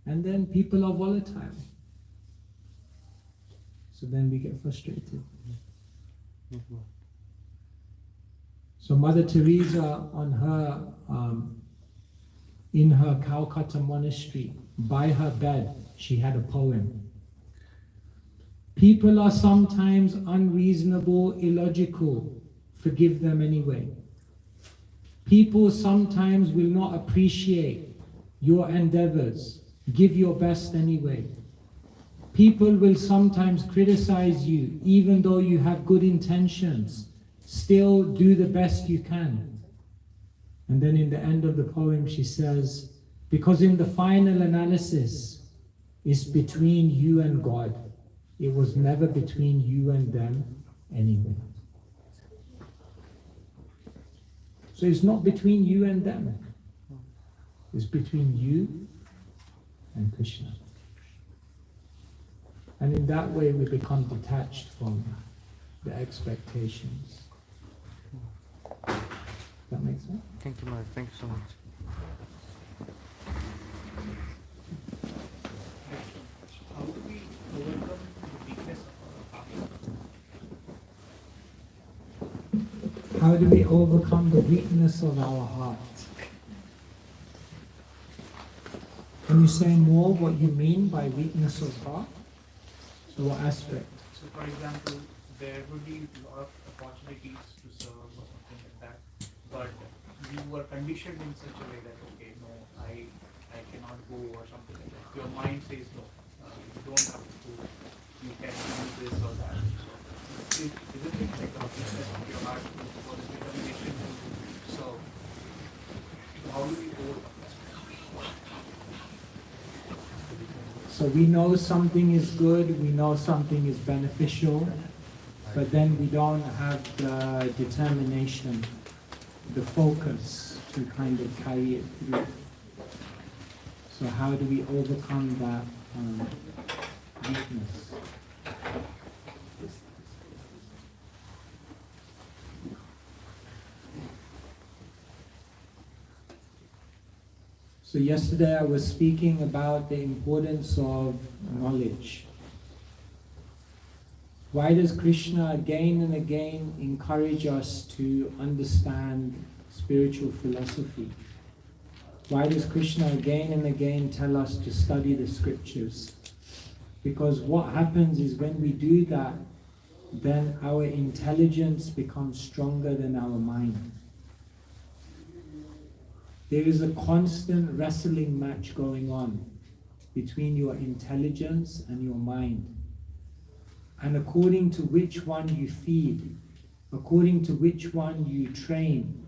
And then people are volatile. So then we get frustrated. So Mother Teresa in her Calcutta monastery, by her bed, she had a poem. People are sometimes unreasonable, illogical. Forgive them anyway. People sometimes will not appreciate your endeavors. Give your best anyway. People will sometimes criticize you, even though you have good intentions. Still do the best you can. And then in the end of the poem she says, because in the final analysis, it's between you and God. It was never between you and them anyway. So it's not between you and them. It's between you and Krishna. And in that way we become detached from the expectations. That makes sense? Thank you, Maharaj. Thank you so much. How do we overcome the weakness of our heart? Can you say more what you mean by weakness of heart? So what aspect? So for example, there would be a lot of opportunities to serve or something like that, but you were conditioned in such a way that, okay, no, I cannot go or something like that. Your mind says no, you don't have to, you can do this or that. So isn't it like a weakness of your heart for the determination to serve? So how do we overcome that? So we know something is good, we know something is beneficial, but then we don't have the determination, the focus to kind of carry it through. So how do we overcome that weakness? So yesterday I was speaking about the importance of knowledge. Why does Krishna again and again encourage us to understand spiritual philosophy? Why does Krishna again and again tell us to study the scriptures? Because what happens is when we do that, then our intelligence becomes stronger than our mind. There is a constant wrestling match going on between your intelligence and your mind. And according to which one you feed, according to which one you train,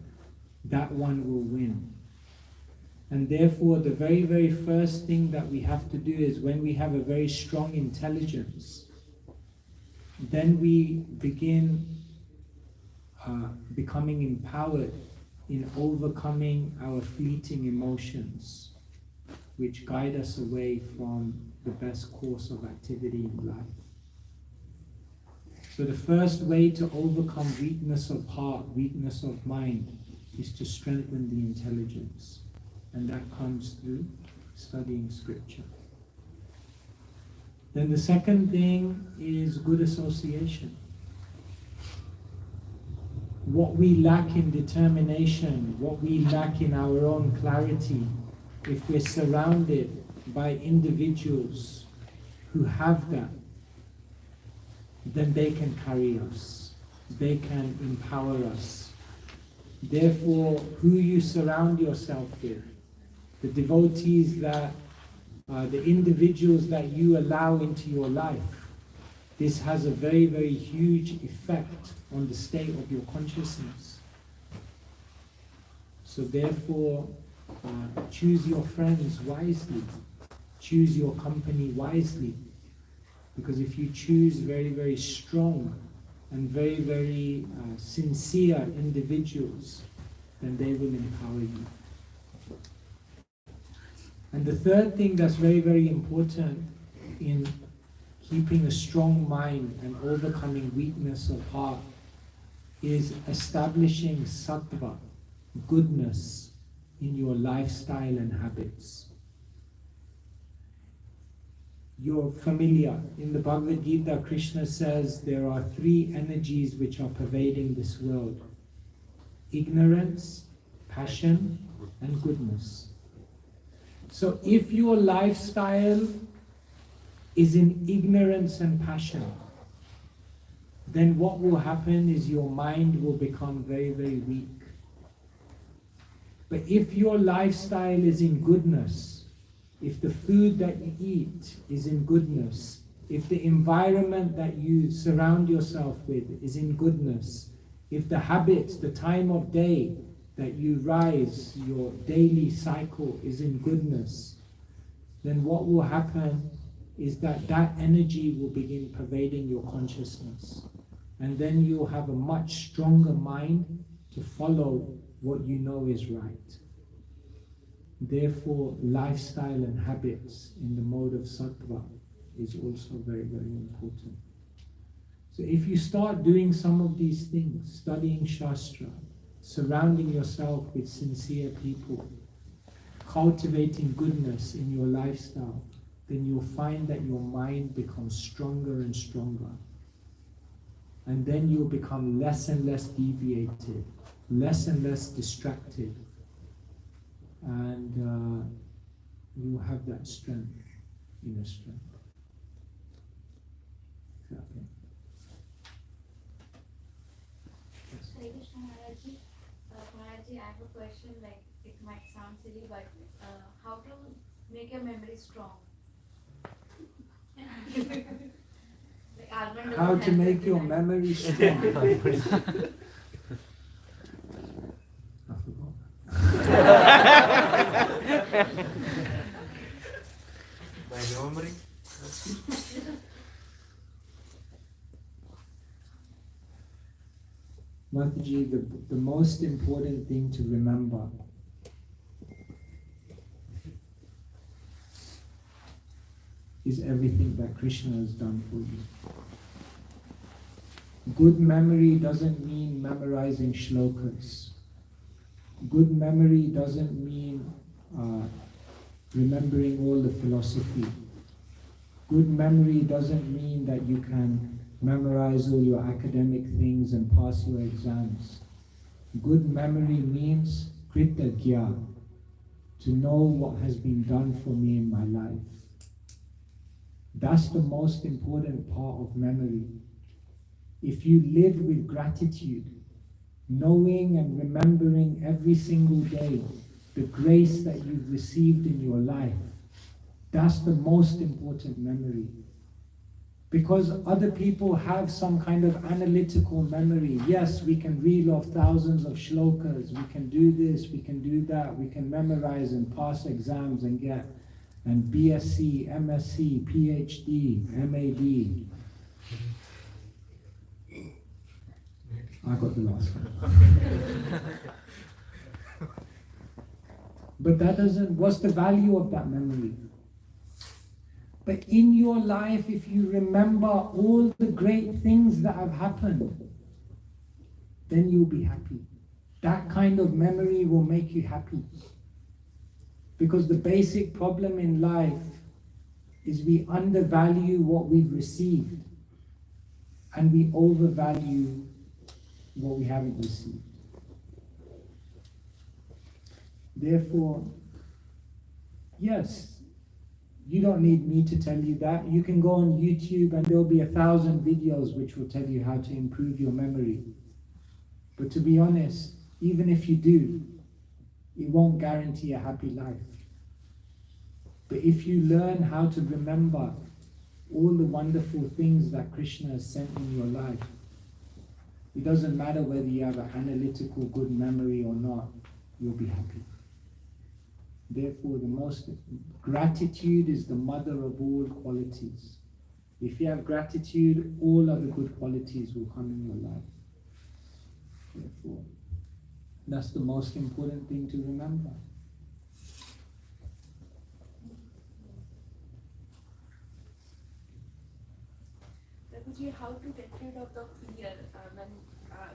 that one will win. And therefore, the very, very first thing that we have to do is when we have a very strong intelligence, then we begin becoming empowered in overcoming our fleeting emotions, which guide us away from the best course of activity in life. So the first way to overcome weakness of heart, weakness of mind, is to strengthen the intelligence. And that comes through studying scripture. Then the second thing is good association. What we lack in determination, what we lack in our own clarity, if we're surrounded by individuals who have that, then they can carry us. They can empower us. Therefore, who you surround yourself with, the devotees that, the individuals that you allow into your life, this has a very, very huge effect on the state of your consciousness. So therefore, choose your friends wisely. Choose your company wisely. Because if you choose very, very strong and very, very sincere individuals, then they will empower you. And the third thing that's very, very important in keeping a strong mind and overcoming weakness of heart is establishing sattva, goodness, in your lifestyle and habits. You're familiar. In the Bhagavad Gita, Krishna says there are three energies which are pervading this world: ignorance, passion, and goodness. So if your lifestyle is in ignorance and passion, then what will happen is your mind will become very, very weak. But if your lifestyle is in goodness, if the food that you eat is in goodness, if the environment that you surround yourself with is in goodness, if the habits, the time of day that you rise, your daily cycle is in goodness, then what will happen is that that energy will begin pervading your consciousness. And then you'll have a much stronger mind to follow what you know is right. Therefore, lifestyle and habits in the mode of sattva is also very, very important. So if you start doing some of these things, studying Shastra, surrounding yourself with sincere people, cultivating goodness in your lifestyle, then you'll find that your mind becomes stronger and stronger. And then you'll become less and less deviated, less and less distracted. And you have that strength, inner strength. Okay. Yes. Hare Krishna Maharajji. Maharajji, I have a question, like it might sound silly, but how to make your memory strong? Like Arvind How doesn't to have make that your line. memory strong. By remembering. Mataji, the most important thing to remember is everything that Krishna has done for you. Good memory doesn't mean memorizing shlokas. Good memory doesn't mean remembering all the philosophy. Good memory doesn't mean that you can memorize all your academic things and pass your exams. Good memory means kritagya, to know what has been done for me in my life. That's the most important part of memory. If you live with gratitude, knowing and remembering every single day the grace that you've received in your life, that's the most important memory. Because other people have some kind of analytical memory. Yes, we can reel off thousands of shlokas, we can do this, we can do that, we can memorize and pass exams and get and BSc, MSc, PhD, MAD. I got the last one. But that doesn't, what's the value of that memory? But in your life, if you remember all the great things that have happened, then you'll be happy. That kind of memory will make you happy. Because the basic problem in life is we undervalue what we've received and we overvalue what we haven't received. Therefore, yes, you don't need me to tell you that. You can go on YouTube and there'll be 1,000 videos which will tell you how to improve your memory. But to be honest, even if you do, it won't guarantee a happy life. But if you learn how to remember all the wonderful things that Krishna has sent in your life, it doesn't matter whether you have an analytical good memory or not, you'll be happy. Therefore, gratitude is the mother of all qualities. If you have gratitude, all other good qualities will come in your life. Therefore, that's the most important thing to remember. Prabhuji, how to get rid of the fear when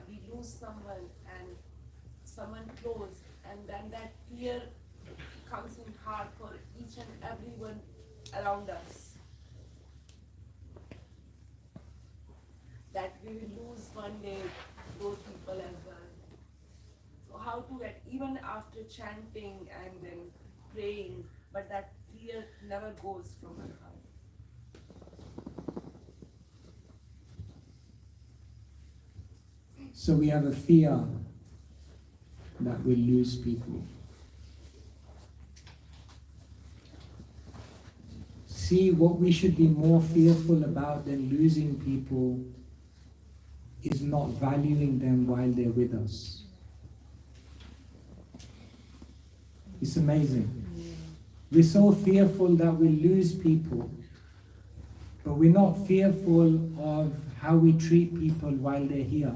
we lose someone and someone close, and then that fear comes in hard for each and everyone around us, that we will lose one day those people as well. So how to get, even after chanting and then praying, but that fear never goes from our heart. So we have a fear that we'll lose people. See, what we should be more fearful about than losing people is not valuing them while they're with us. It's amazing. We're so fearful that we lose people, but we're not fearful of how we treat people while they're here.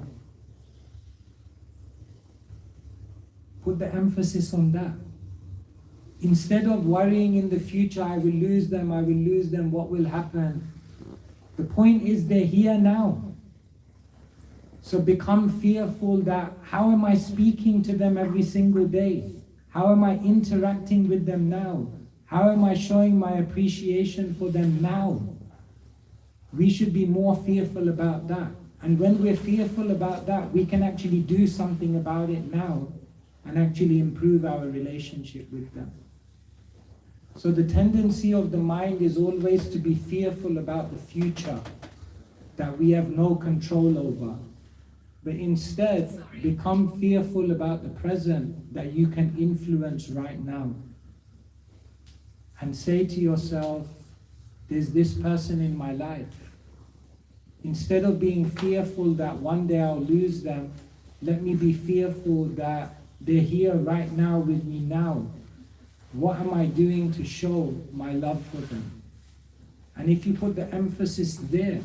Put the emphasis on that. Instead of worrying in the future, I will lose them, what will happen? The point is they're here now. So become fearful that, how am I speaking to them every single day? How am I interacting with them now? How am I showing my appreciation for them now? We should be more fearful about that. And when we're fearful about that, we can actually do something about it now and actually improve our relationship with them. So the tendency of the mind is always to be fearful about the future that we have no control over. But instead, become fearful about the present that you can influence right now. And say to yourself, there's this person in my life. Instead of being fearful that one day I'll lose them, let me be fearful that they're here right now with me now. What am I doing to show my love for them? And if you put the emphasis there,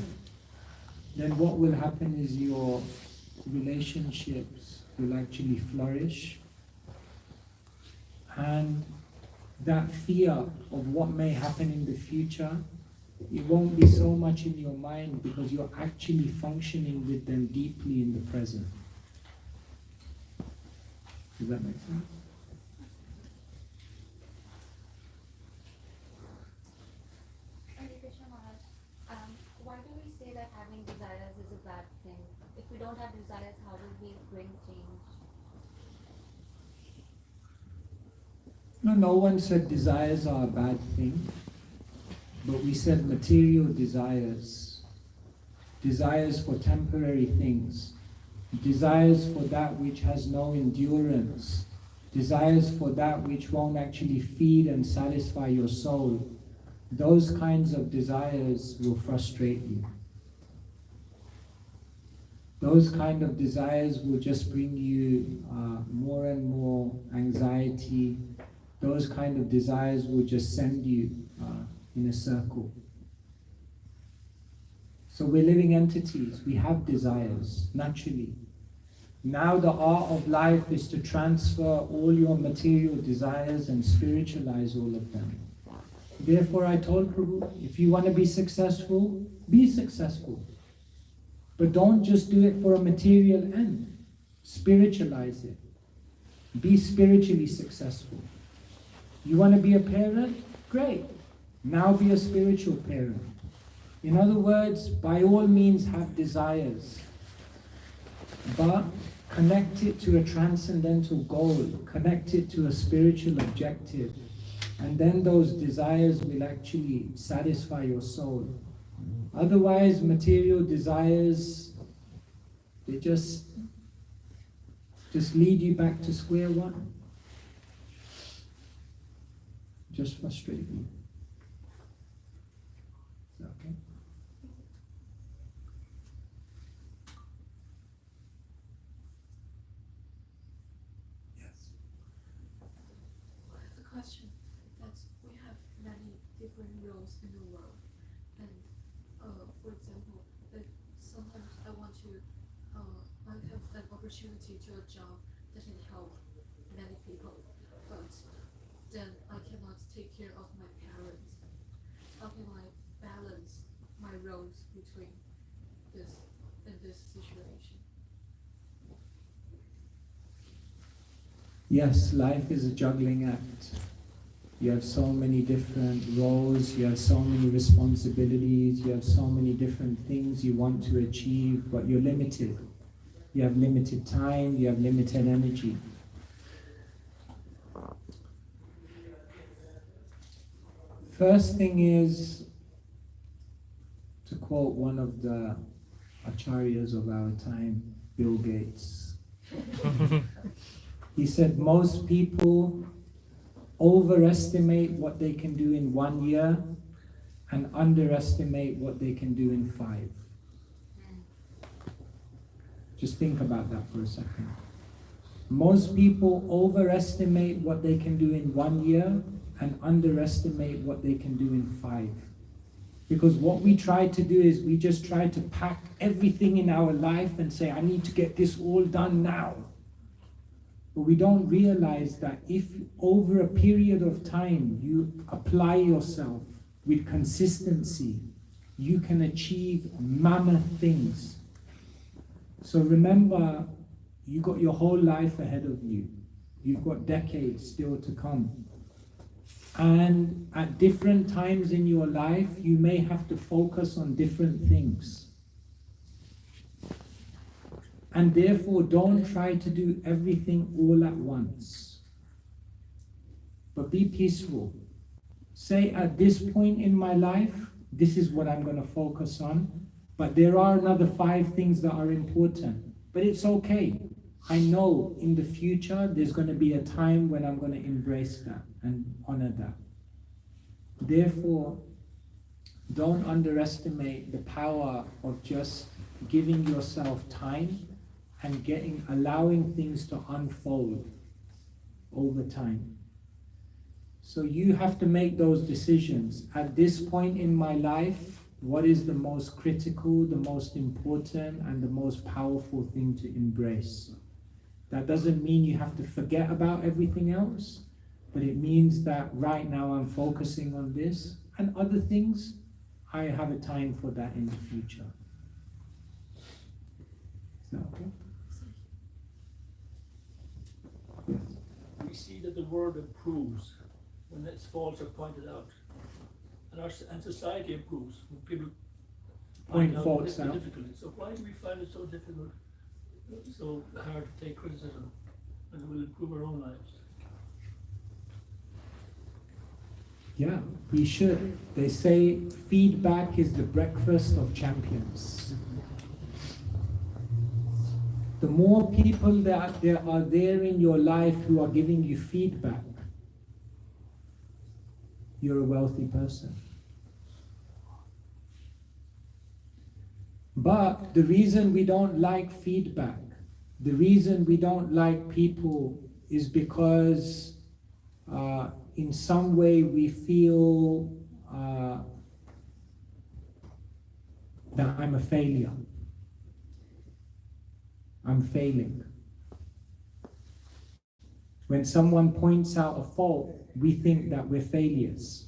then what will happen is your relationships will actually flourish. And that fear of what may happen in the future, it won't be so much in your mind because you're actually functioning with them deeply in the present. Does that make sense? Krishna Maharaj, why do we say that having desires is a bad thing? If we don't have desires, how will we bring change? No one said desires are a bad thing, but we said material desires, desires for temporary things, desires for that which has no endurance, desires for that which won't actually feed and satisfy your soul. Those kinds of desires will frustrate you. Those kind of desires will just bring you more and more anxiety. Those kind of desires will just send you in a circle. So we're living entities. We have desires, naturally. Now the art of life is to transfer all your material desires and spiritualize all of them. Therefore I told Prabhu, if you want to be successful, be successful. But don't just do it for a material end. Spiritualize it. Be spiritually successful. You want to be a parent? Great. Now be a spiritual parent. In other words, by all means have desires, but connect it to a transcendental goal, connect it to a spiritual objective, and then those desires will actually satisfy your soul. Otherwise, material desires, they just lead you back to square one. Just frustrate you. Is that okay? Yes. I have a question. That's we have many different roles in the world, and for example, like sometimes I want to, I have an opportunity to a job that can help many people, but then I cannot take care of my parents. How can I balance my roles between this and this situation? Yes, life is a juggling act. You have so many different roles, you have so many responsibilities, you have so many different things you want to achieve, but you're limited. You have limited time, you have limited energy. First thing is, to quote one of the acharyas of our time, Bill Gates. He said, most people overestimate what they can do in 1 year and underestimate what they can do in 5. Just think about that for a second. Most people overestimate what they can do in 1 year and underestimate what they can do in 5. Because what we try to do is we just try to pack everything in our life and say, I need to get this all done now. But we don't realize that if over a period of time you apply yourself with consistency, you can achieve mammoth things. So remember, you got your whole life ahead of you. You've got decades still to come. And at different times in your life, you may have to focus on different things. And therefore, don't try to do everything all at once. But be peaceful. Say, at this point in my life, this is what I'm going to focus on. But there are another 5 things that are important. But it's okay. I know in the future, there's going to be a time when I'm going to embrace that and honor that. Therefore, don't underestimate the power of just giving yourself time and allowing things to unfold over time. So you have to make those decisions. At this point in my life, what is the most critical, the most important, and the most powerful thing to embrace? That doesn't mean you have to forget about everything else, but it means that right now I'm focusing on this, and other things, I have a time for that in the future. Is that okay? Yes. We see that the world improves when its faults are pointed out, and society improves when people Point out faults the out. difficulties. So why do we find it so difficult, so hard to take criticism, and we'll improve our own lives? Yeah, we should. They say feedback is the breakfast of champions. The more people that there are there in your life who are giving you feedback, you're a wealthy person. But the reason we don't like feedback, the reason we don't like people is because in some way we feel that I'm a failure. I'm failing. When someone points out a fault, we think that we're failures.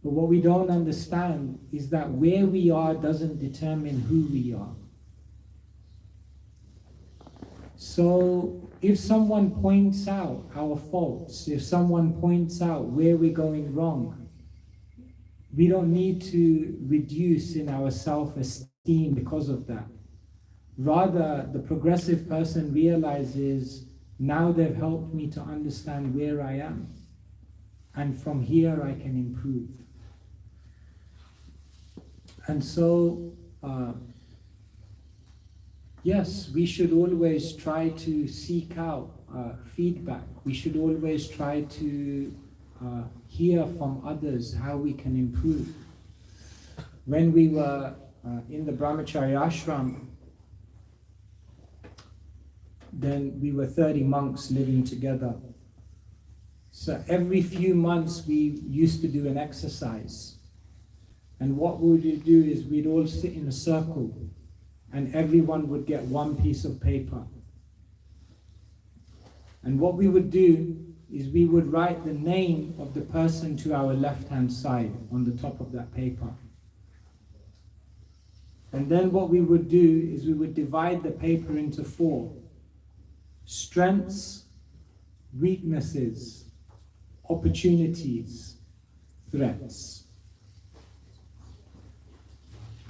But what we don't understand is that where we are doesn't determine who we are. So if someone points out our faults, if someone points out where we're going wrong, we don't need to reduce in our self-esteem because of that. Rather, the progressive person realizes, now they've helped me to understand where I am, and from here I can improve. And so, yes, we should always try to seek out feedback. We should always try to hear from others how we can improve. When we were in the Brahmacharya ashram, then we were 30 monks living together. So every few months we used to do an exercise. And what we would do is we'd all sit in a circle and everyone would get one piece of paper. And what we would do is we would write the name of the person to our left-hand side on the top of that paper. And then what we would do is we would divide the paper into 4. Strengths, weaknesses, opportunities, threats.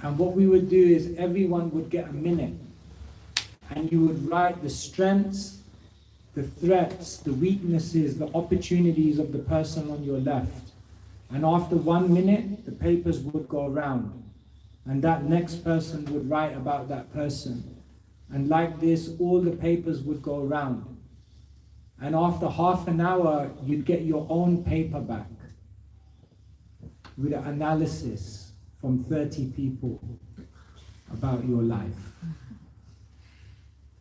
And what we would do is everyone would get a minute and you would write the strengths, the threats, the weaknesses, the opportunities of the person on your left. And after 1 minute, the papers would go around and that next person would write about that person. And like this, all the papers would go around. And after half an hour, you'd get your own paper back with an analysis from 30 people about your life.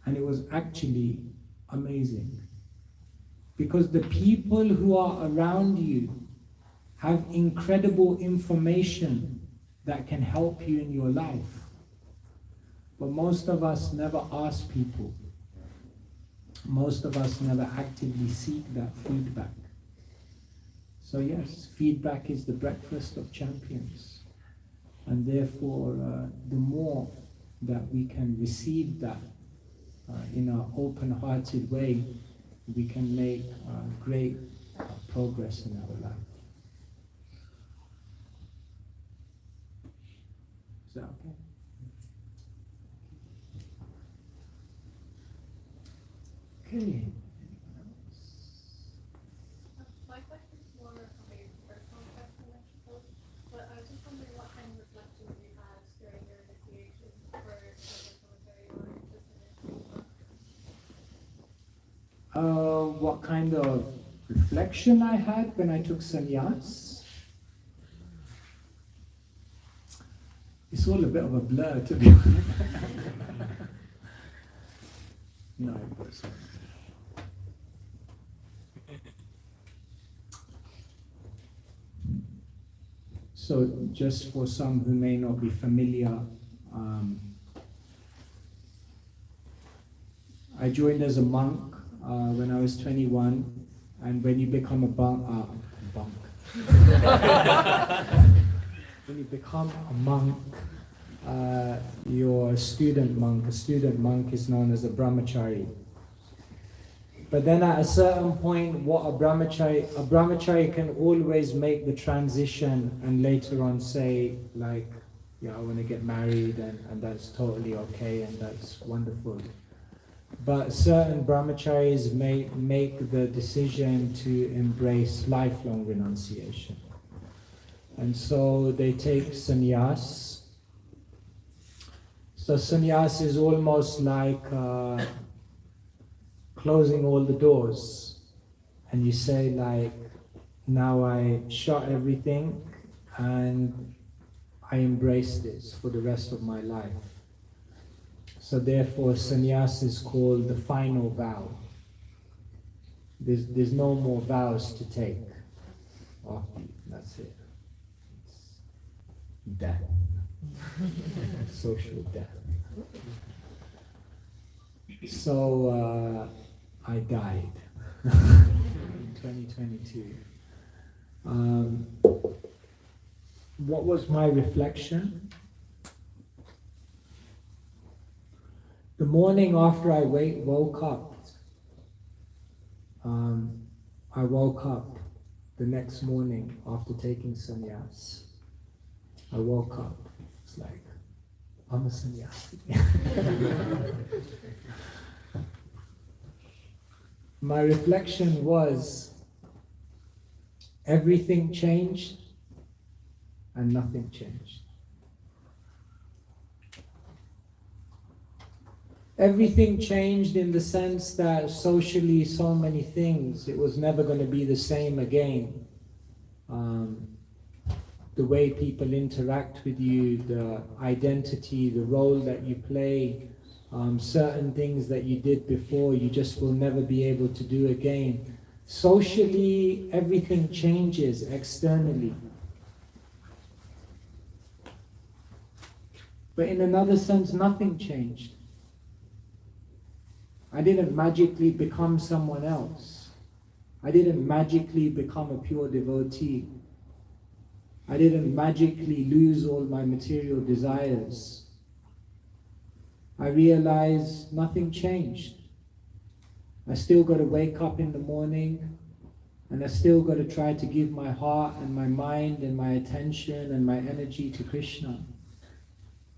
And it was actually amazing. Because the people who are around you have incredible information that can help you in your life. But most of us never ask people. Most of us never actively seek that feedback. So yes, feedback is the breakfast of champions. And therefore, the more that we can receive that in an open-hearted way, we can make great progress in our life. Is that okay? Okay. My question is more of a personal question, I suppose. But I was just wondering what kind of reflections you had during your initiation for the military or just in What kind of reflection I had when I took sannyas? It's all a bit of a blur, to be honest. No, it wasn't. So just for some who may not be familiar, I joined as a monk when I was 21, and when you become a when you become a monk, you're a student monk. A student monk is known as a brahmachari. But then at a certain point, what a brahmachari can always make the transition and later on say, like, yeah, I want to get married, and that's totally okay and that's wonderful. But certain brahmacharis make the decision to embrace lifelong renunciation. And so they take sannyas. So sannyas is almost like closing all the doors, and you say, like, now I shut everything and I embrace this for the rest of my life. So therefore sannyas is called the final vow. There's no more vows to take. Oh, that's it. It's death. Social death. So I died in 2022. What was my reflection? The morning after I woke up, the next morning after taking sannyas. I woke up. It's like, I'm a sannyasi. My reflection was, everything changed and nothing changed. Everything changed in the sense that socially so many things, it was never going to be the same again. The way people interact with you, the identity, the role that you play, certain things that you did before, you just will never be able to do again. Socially, everything changes externally. But in another sense, nothing changed. I didn't magically become someone else. I didn't magically become a pure devotee. I didn't magically lose all my material desires. I realized nothing changed. I still got to wake up in the morning, and I still got to try to give my heart and my mind and my attention and my energy to Krishna.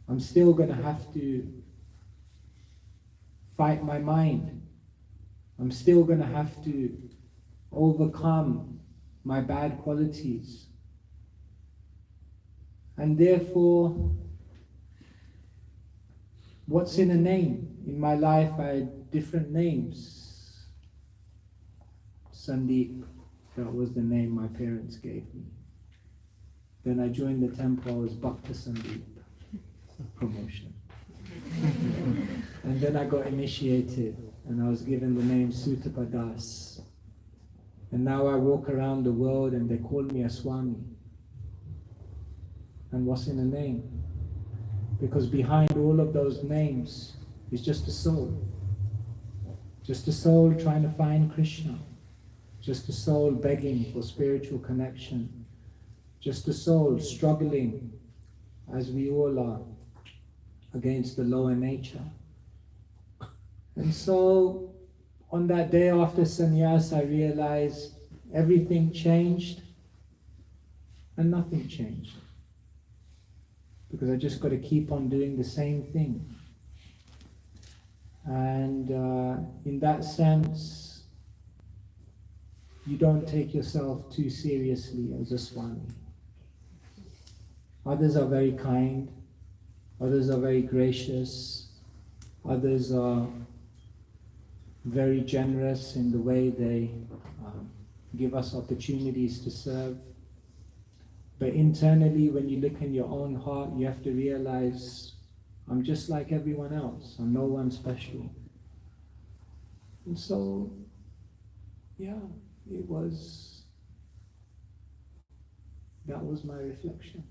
I'm still going to have to fight my mind. I'm still going to have to overcome my bad qualities. And therefore, what's in a name? In my life, I had different names. Sandeep, that was the name my parents gave me. Then I joined the temple, I was Bhakta Sandeep, promotion. And then I got initiated, and I was given the name Sutapadas. And now I walk around the world and they call me a Swami. And what's in a name? Because behind all of those names is just a soul. Just a soul trying to find Krishna. Just a soul begging for spiritual connection. Just a soul struggling, as we all are, against the lower nature. And so, on that day after sannyas, I realized everything changed and nothing changed. Because I just got to keep on doing the same thing. And in that sense, you don't take yourself too seriously as a Swami. Others are very kind, others are very gracious, others are very generous in the way they give us opportunities to serve. But internally, when you look in your own heart, you have to realize, I'm just like everyone else. I'm no one special. And so, yeah, that was my reflection.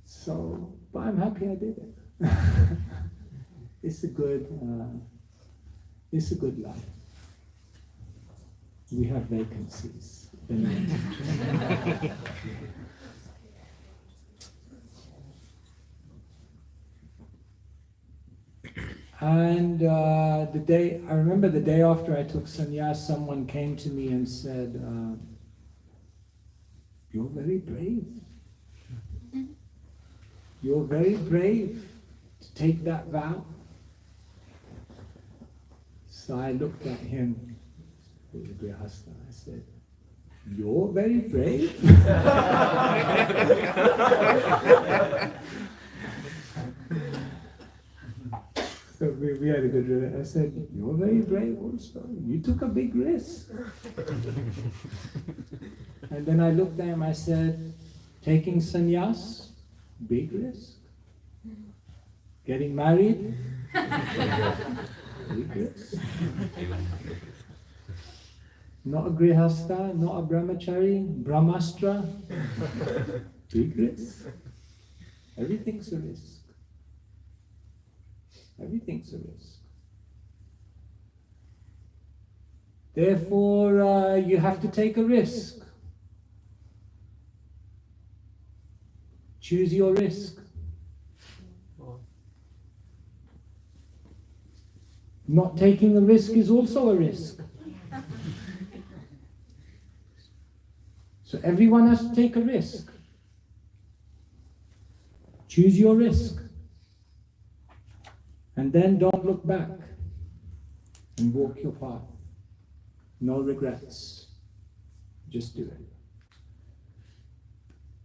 So, but I'm happy I did it. It's a good life. We have vacancies. And I remember the day after I took sannyas, someone came to me and said, "You're very brave. You're very brave to take that vow." So I looked at him, I said, "You're very brave." So we had a good relationship. I said, "You're very brave also. You took a big risk." And then I looked at him, I said, "Taking sannyas, big risk. Getting married, big risk. Not a grihastha, not a brahmachari, brahmastra, big risk. Everything's a risk. Everything's a risk. Therefore, you have to take a risk. Choose your risk. Not taking a risk is also a risk. So everyone has to take a risk. Choose your risk. And then don't look back. And walk your path. No regrets. Just do it.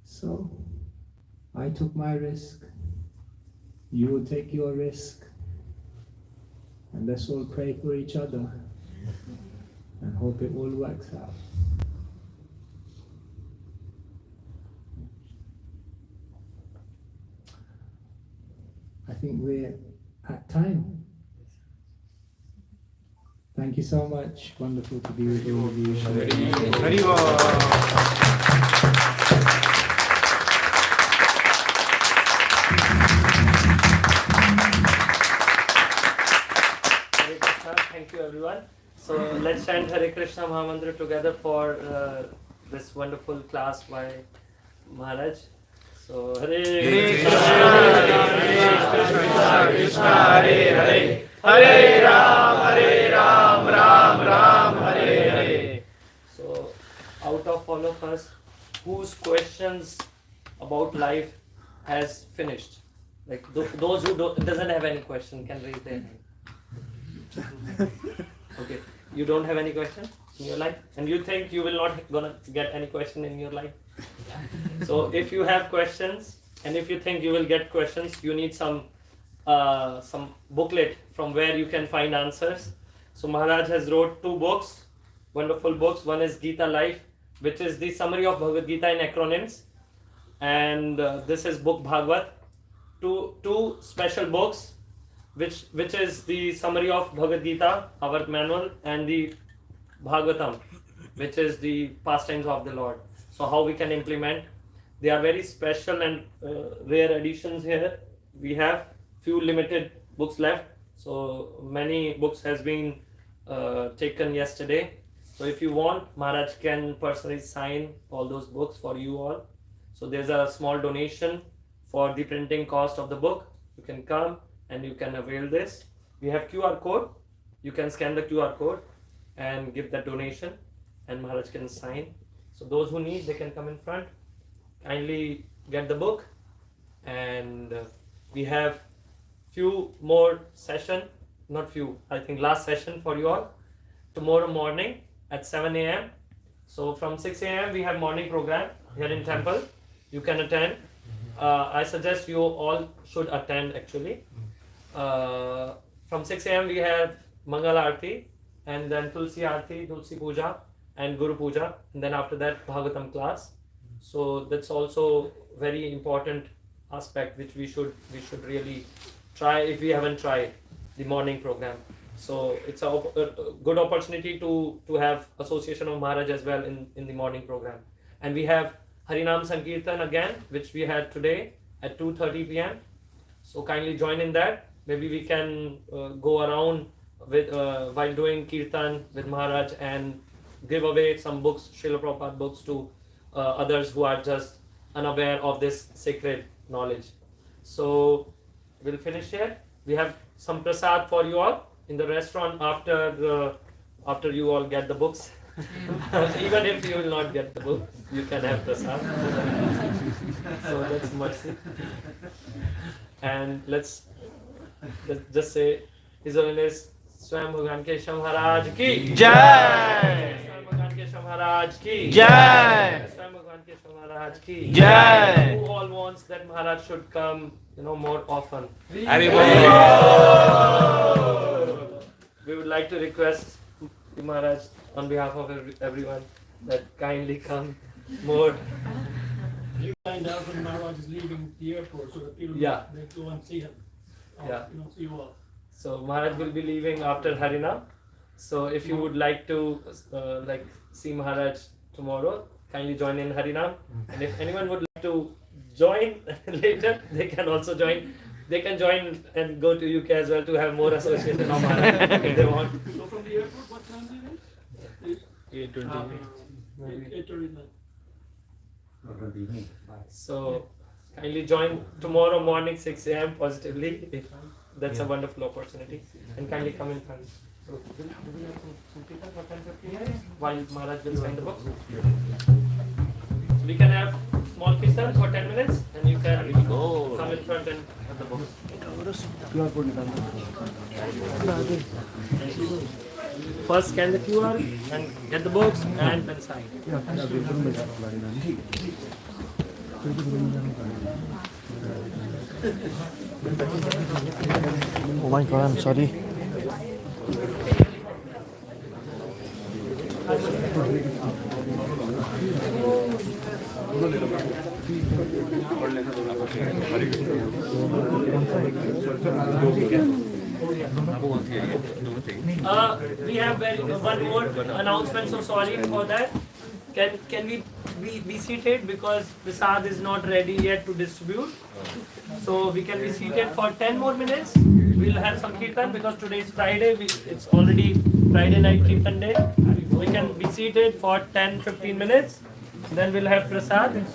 So, I took my risk. You will take your risk. And let's all pray for each other. And hope it all works out. I think we're at time. Thank you so much. Wonderful to be with all of you. Very well. Thank you everyone. So let's chant Hare Krishna Mahamantra together for this wonderful class by Maharaj. So Hare Krishna, Krishna Hare Hare, Hare Ram, Ram Ram, Hare Hare. So out of all of us, whose questions about life has finished? Like those who doesn't have any question can raise their hand. Okay, you don't have any question in your life, and you think you will not gonna get any question in your life. So if you have questions, and if you think you will get questions, you need some booklet from where you can find answers. So Maharaj has wrote 2 books, wonderful books. One is Gita Life, which is the summary of Bhagavad Gita in acronyms, and this is book Bhagavad. Two special books, which is the summary of Bhagavad Gita, our manual, and the Bhagavatam, which is the pastimes of the Lord. So how we can implement. They are very special and rare editions here. We have few limited books left. So many books has been taken yesterday. So if you want, Maharaj can personally sign all those books for you all. So there's a small donation for the printing cost of the book. You can come and you can avail this. We have QR code. You can scan the QR code and give that donation, and Maharaj can sign. So those who need, they can come in front. Kindly get the book, and we have few more session, not few, I think last session for you all tomorrow morning at 7 a.m. So from 6 a.m. we have morning program here in temple. You can attend. I suggest you all should attend actually. From 6 a.m. we have Mangal Aarti, and then Tulsi Aarti, Tulsi Puja, and Guru Puja, and then after that Bhagavatam class. So that's also very important aspect which we should really try if we haven't tried the morning program. So it's a good opportunity to have association of Maharaj as well in the morning program. And we have Harinam Sankirtan again, which we had today at 2:30 p.m. So kindly join in that. Maybe we can go around with while doing Kirtan with Maharaj and give away some books, Srila Prabhupada books, to others who are just unaware of this sacred knowledge. So we'll finish here. We have some prasad for you all in the restaurant after you all get the books. Even if you will not get the book, you can have prasad. So that's mercy. And let's just say His Holiness Swami Bhagwan Keshava Maharaj ki Jai! Swami Bhagwan Keshava Maharaj ki Jai! Swami Bhagwan Keshava Maharaj ki Jai! Who all wants that Maharaj should come, more often? Everybody! We would like to request the Maharaj on behalf of everyone that kindly come more. You find out when Maharaj is leaving the airport so that people Yeah. they go and see him. Yeah. See you all. So Maharaj will be leaving after Harinam. So if you would like to see Maharaj tomorrow, kindly join in Harinam. And if anyone would like to join later, they can also join. They can join and go to UK as well to have more association of Maharaj if they want. So from the airport, what time do you leave? 8:30. So kindly join tomorrow morning 6 a.m. positively if that's a wonderful opportunity. And kindly come in front. So, do we have some Kirtan for 10-15 minutes while Maharaj will sign the books? So we can have small Kirtan for 10 minutes and you can come in front and have the books. First scan the QR and get the books and then sign. Oh my god, I'm sorry. We have one more announcement, so sorry for that. Can we be seated because Prasad is not ready yet to distribute. So we can be seated for 10 more minutes. We'll have some Kirtan because today is Friday. It's already Friday night Kirtan day. We can be seated for 10-15 minutes. Then we'll have Prasad.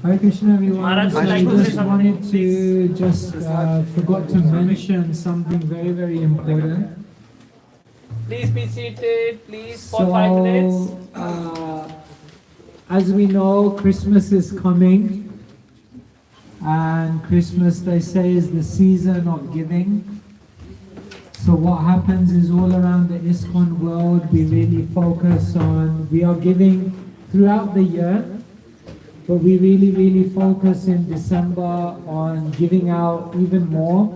Hare Krishna everyone. Maharaj So would I like to say just something. wanted to forgot to mention something very, very important. Please be seated, please, for 5 minutes. As we know, Christmas is coming, and Christmas, they say, is the season of giving. So what happens is all around the ISKCON world, we really focus on, we are giving throughout the year, but we really, really focus in December on giving out even more,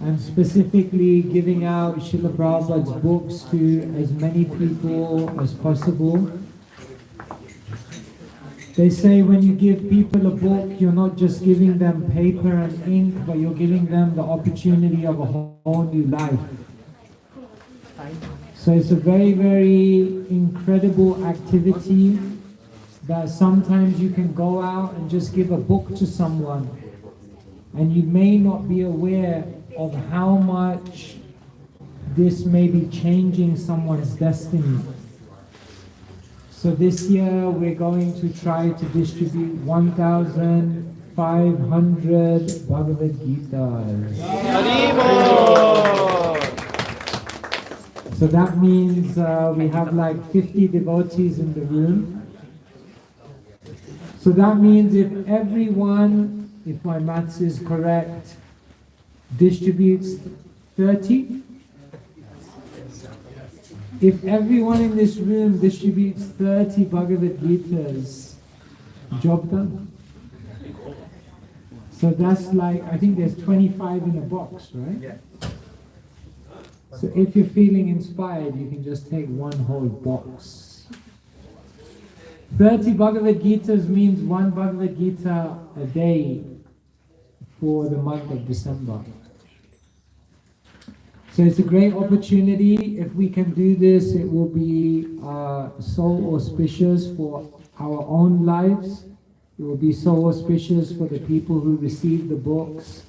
and specifically giving out Srila Prabhupada's books to as many people as possible. They say when you give people a book, you're not just giving them paper and ink, but you're giving them the opportunity of a whole new life. So it's a very, very incredible activity that sometimes you can go out and just give a book to someone, and you may not be aware of how much this may be changing someone's destiny. So this year we're going to try to distribute 1,500 Bhagavad Gitas. So that means we have like 50 devotees in the room. So that means if everyone, if my maths is correct, distributes 30, if everyone in this room distributes 30 Bhagavad Gitas, job done. So that's like, I think there's 25 in a box, right? Yeah. So if you're feeling inspired, you can just take one whole box. 30 Bhagavad Gitas means one Bhagavad Gita a day for the month of December. So it's a great opportunity. If we can do this, it will be so auspicious for our own lives. It will be so auspicious for the people who receive the books.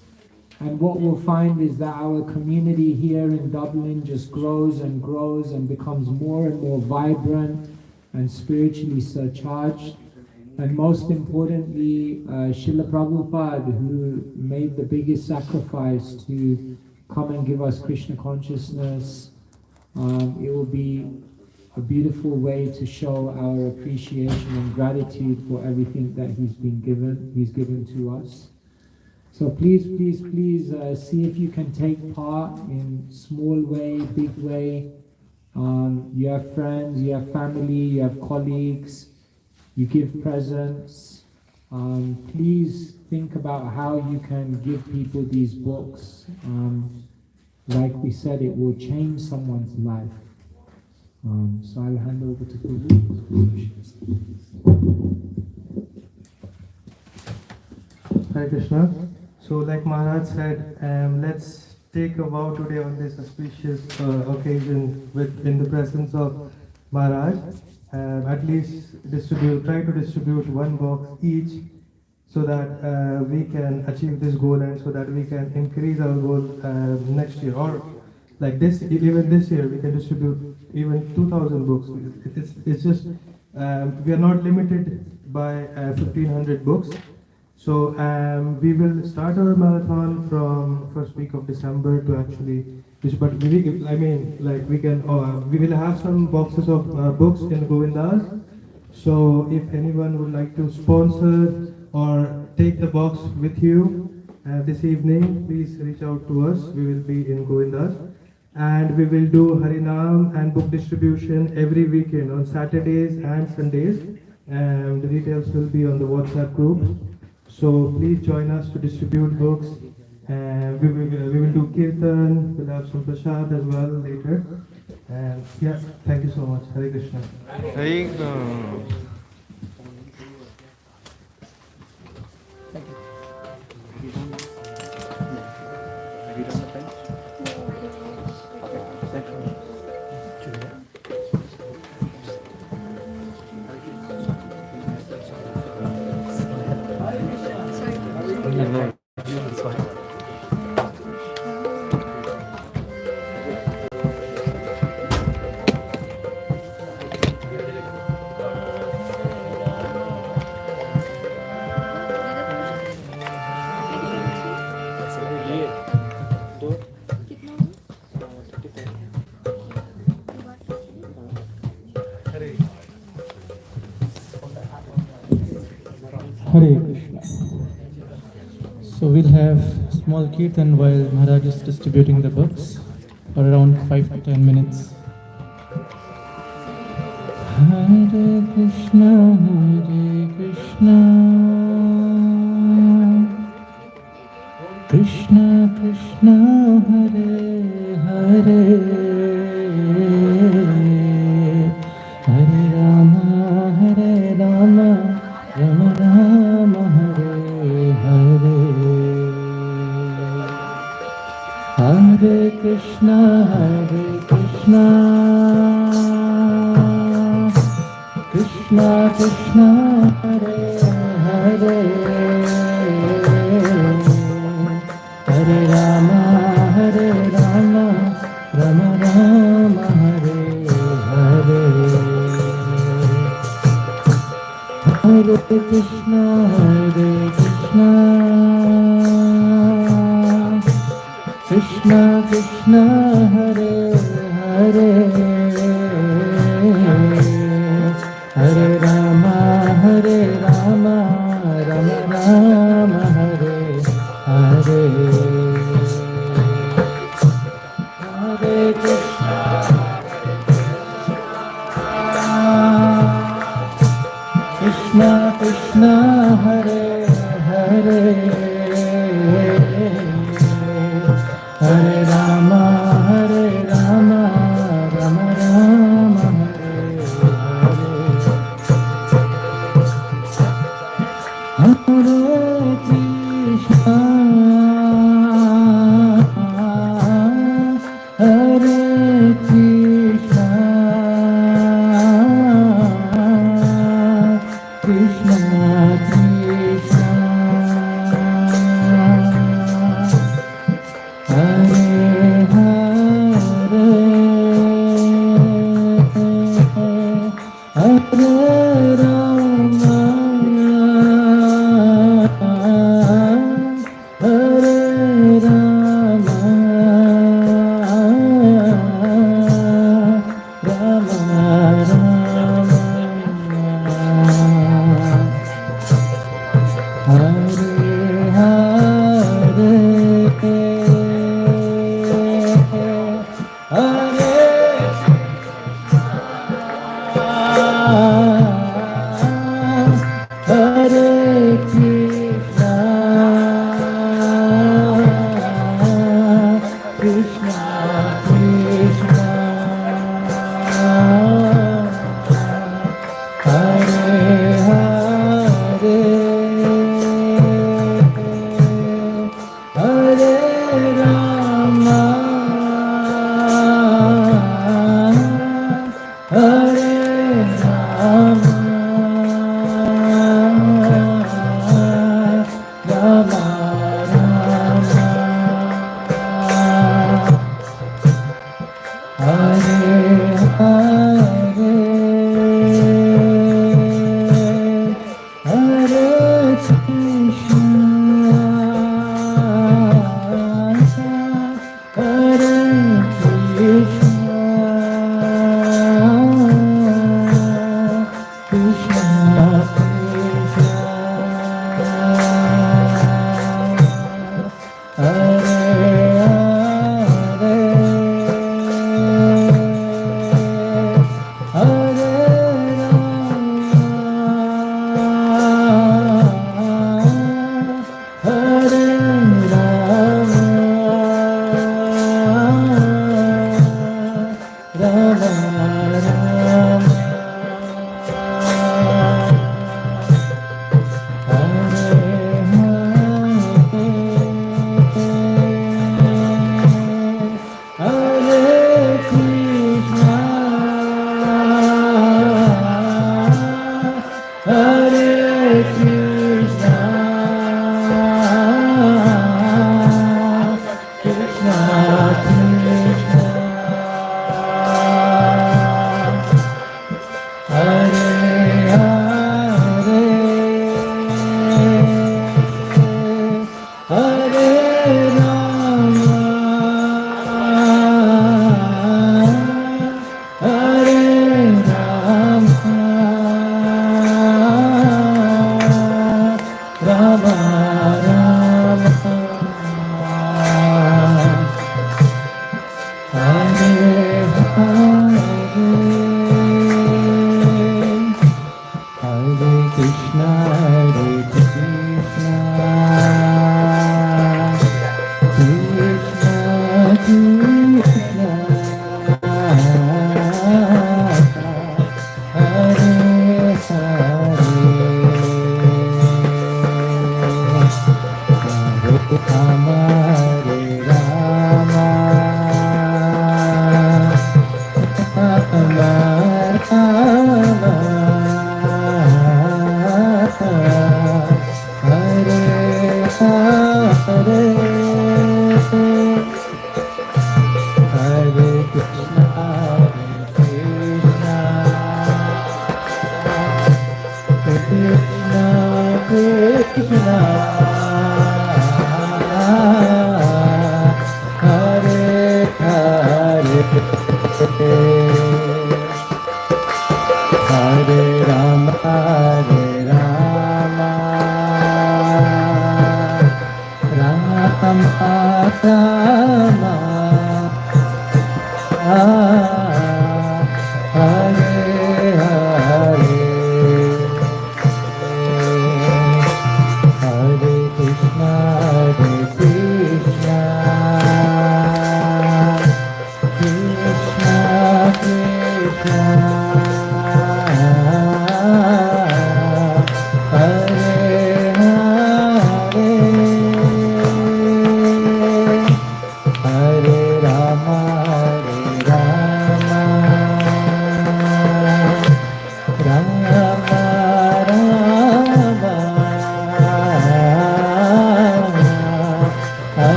And what we'll find is that our community here in Dublin just grows and grows and becomes more and more vibrant and spiritually surcharged. And most importantly, Srila Prabhupada, who made the biggest sacrifice to come and give us Krishna consciousness, it will be a beautiful way to show our appreciation and gratitude for everything that he's given to us. So please, please, please see if you can take part in small way, big way. You have friends, you have family, you have colleagues, you give presents. Please think about how you can give people these books. Like we said, it will change someone's life. So I'll hand over to Prabhu. Hare Krishna. So like Maharaj said, let's take a vow today on this auspicious occasion in the presence of Maharaj. At least try to distribute one box each, so that we can achieve this goal, and so that we can increase our goal next year, or like this, even this year we can distribute even 2,000 books. It's just we are not limited by 1,500 books. So we will start our marathon from first week of December to actually, but I mean, like we can, we will have some boxes of books in Govindas. So if anyone would like to sponsor or take the box with you this evening, please reach out to us. We will be in Govindas. And we will do Harinam and book distribution every weekend on Saturdays and Sundays. And the details will be on the WhatsApp group. So please join us to distribute books. And we will do Kirtan. We'll have some prasad as well later. And yeah, thank you so much. Hare Krishna. Hare Hare Krishna. So we'll have small Kirtan while Maharaj is distributing the books for around 5 to 10 minutes. Hare Krishna, Krishna Krishna, Hare Hare, Hare Rama, Hare Rama, Rama Rama, Hare Hare. Hare Krishna, Krishna Krishna, Hare Hare, Hare Rama, Hare Rama, Rama Rama, Hare Hare. Hare Krishna, Krishna Krishna, Hare Hare, Hare Rama, Hare Rama, Rama Rama, Hare Hare. Hare Krishna, Krishna Krishna, Hare Hare, Hare Rama, Hare Rama, Rama Rama, Hare Hare. Hare Krishna, Krishna Krishna, Hare Hare, Hare Rama, Hare Rama, Rama Rama, Hare Hare, Hare Krishna, Krishna Krishna, Hare Hare, Hare Rama, Hare Rama, Rama Rama, Hare Hare, Hare Krishna,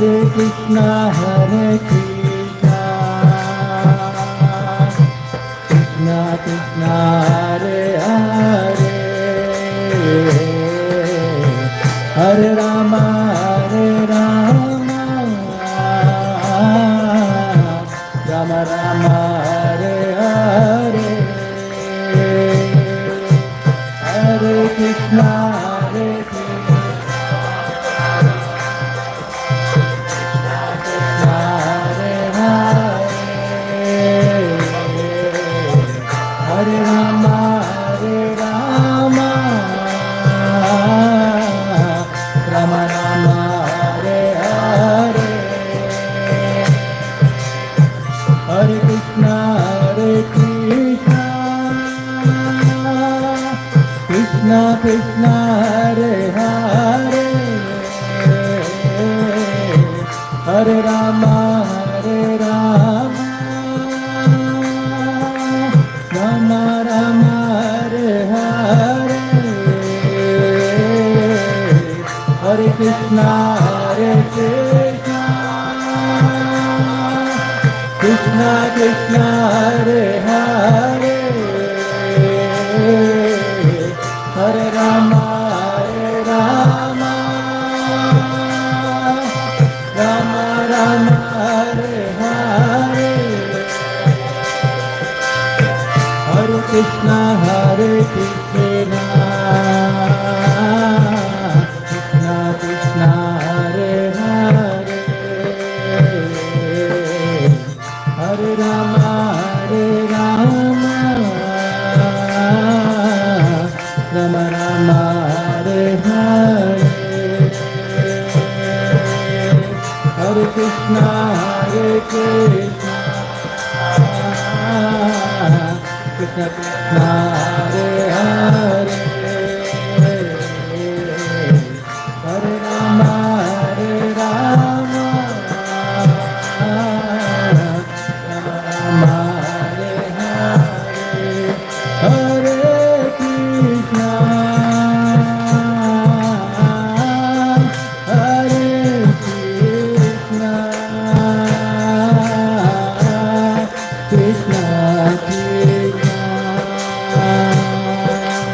Krishna, Hare Krishna, Krishna Krishna, Hare Hare, Hare Rama, Hare Rama, Rama Rama, Hare Hare, Hare Krishna, Hare Krishna, Hare Rama, Hare Rama, Rama Rama, Hare Hare, Hare Krishna, Hare Krishna, Krishna Krishna, Hare Hare, Hare Rama, Hare Rama, Rama Rama, Hare Hare, Hare Krishna, Hare Krishna, Krishna Krishna, Hare Hare, Hare Rama, Hare Rama, Rama Rama, Hare Hare, Hare Krishna, Hare Krishna, Krishna Krishna, Hare Hare, Hare Rama, Hare Rama, Rama Rama, Hare Hare, Hare Krishna, Hare Krishna, Krishna Krishna, Hare Hare, Hare Rama, Hare Rama, Rama Rama, Hare Hare, Hare Krishna, Hare Krishna, Krishna Krishna, Hare Hare, Hare Rama, Hare Rama, Rama Hare Hare, Hare Krishna, Hare Krishna, Krishna Krishna,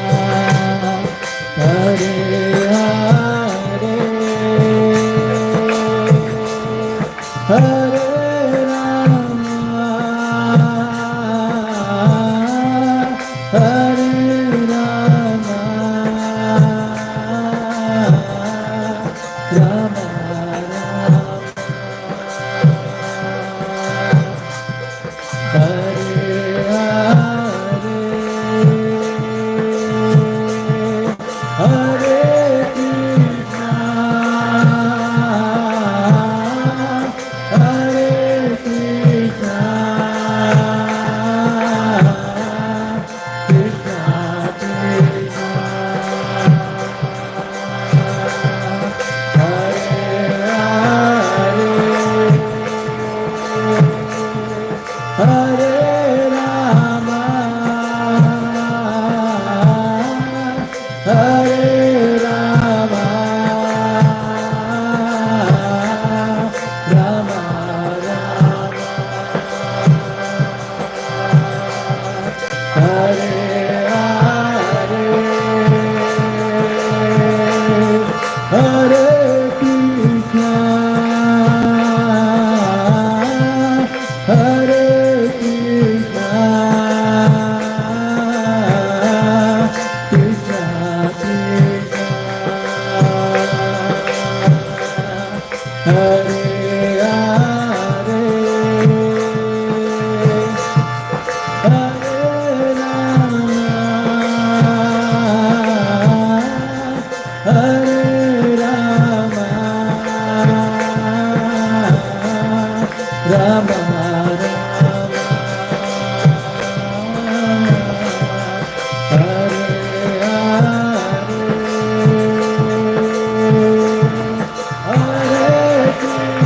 Hare Hare, Hare Rama, Hare Rama, Rama Rama, Hare Hare, Hare Krishna, Hare Krishna, Krishna Krishna, Hare Hare, Hare Rama, Hare Rama, Rama Rama, Hare Hare, Hare Krishna,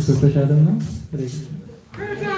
please put Prashadam now. Hare Krishna.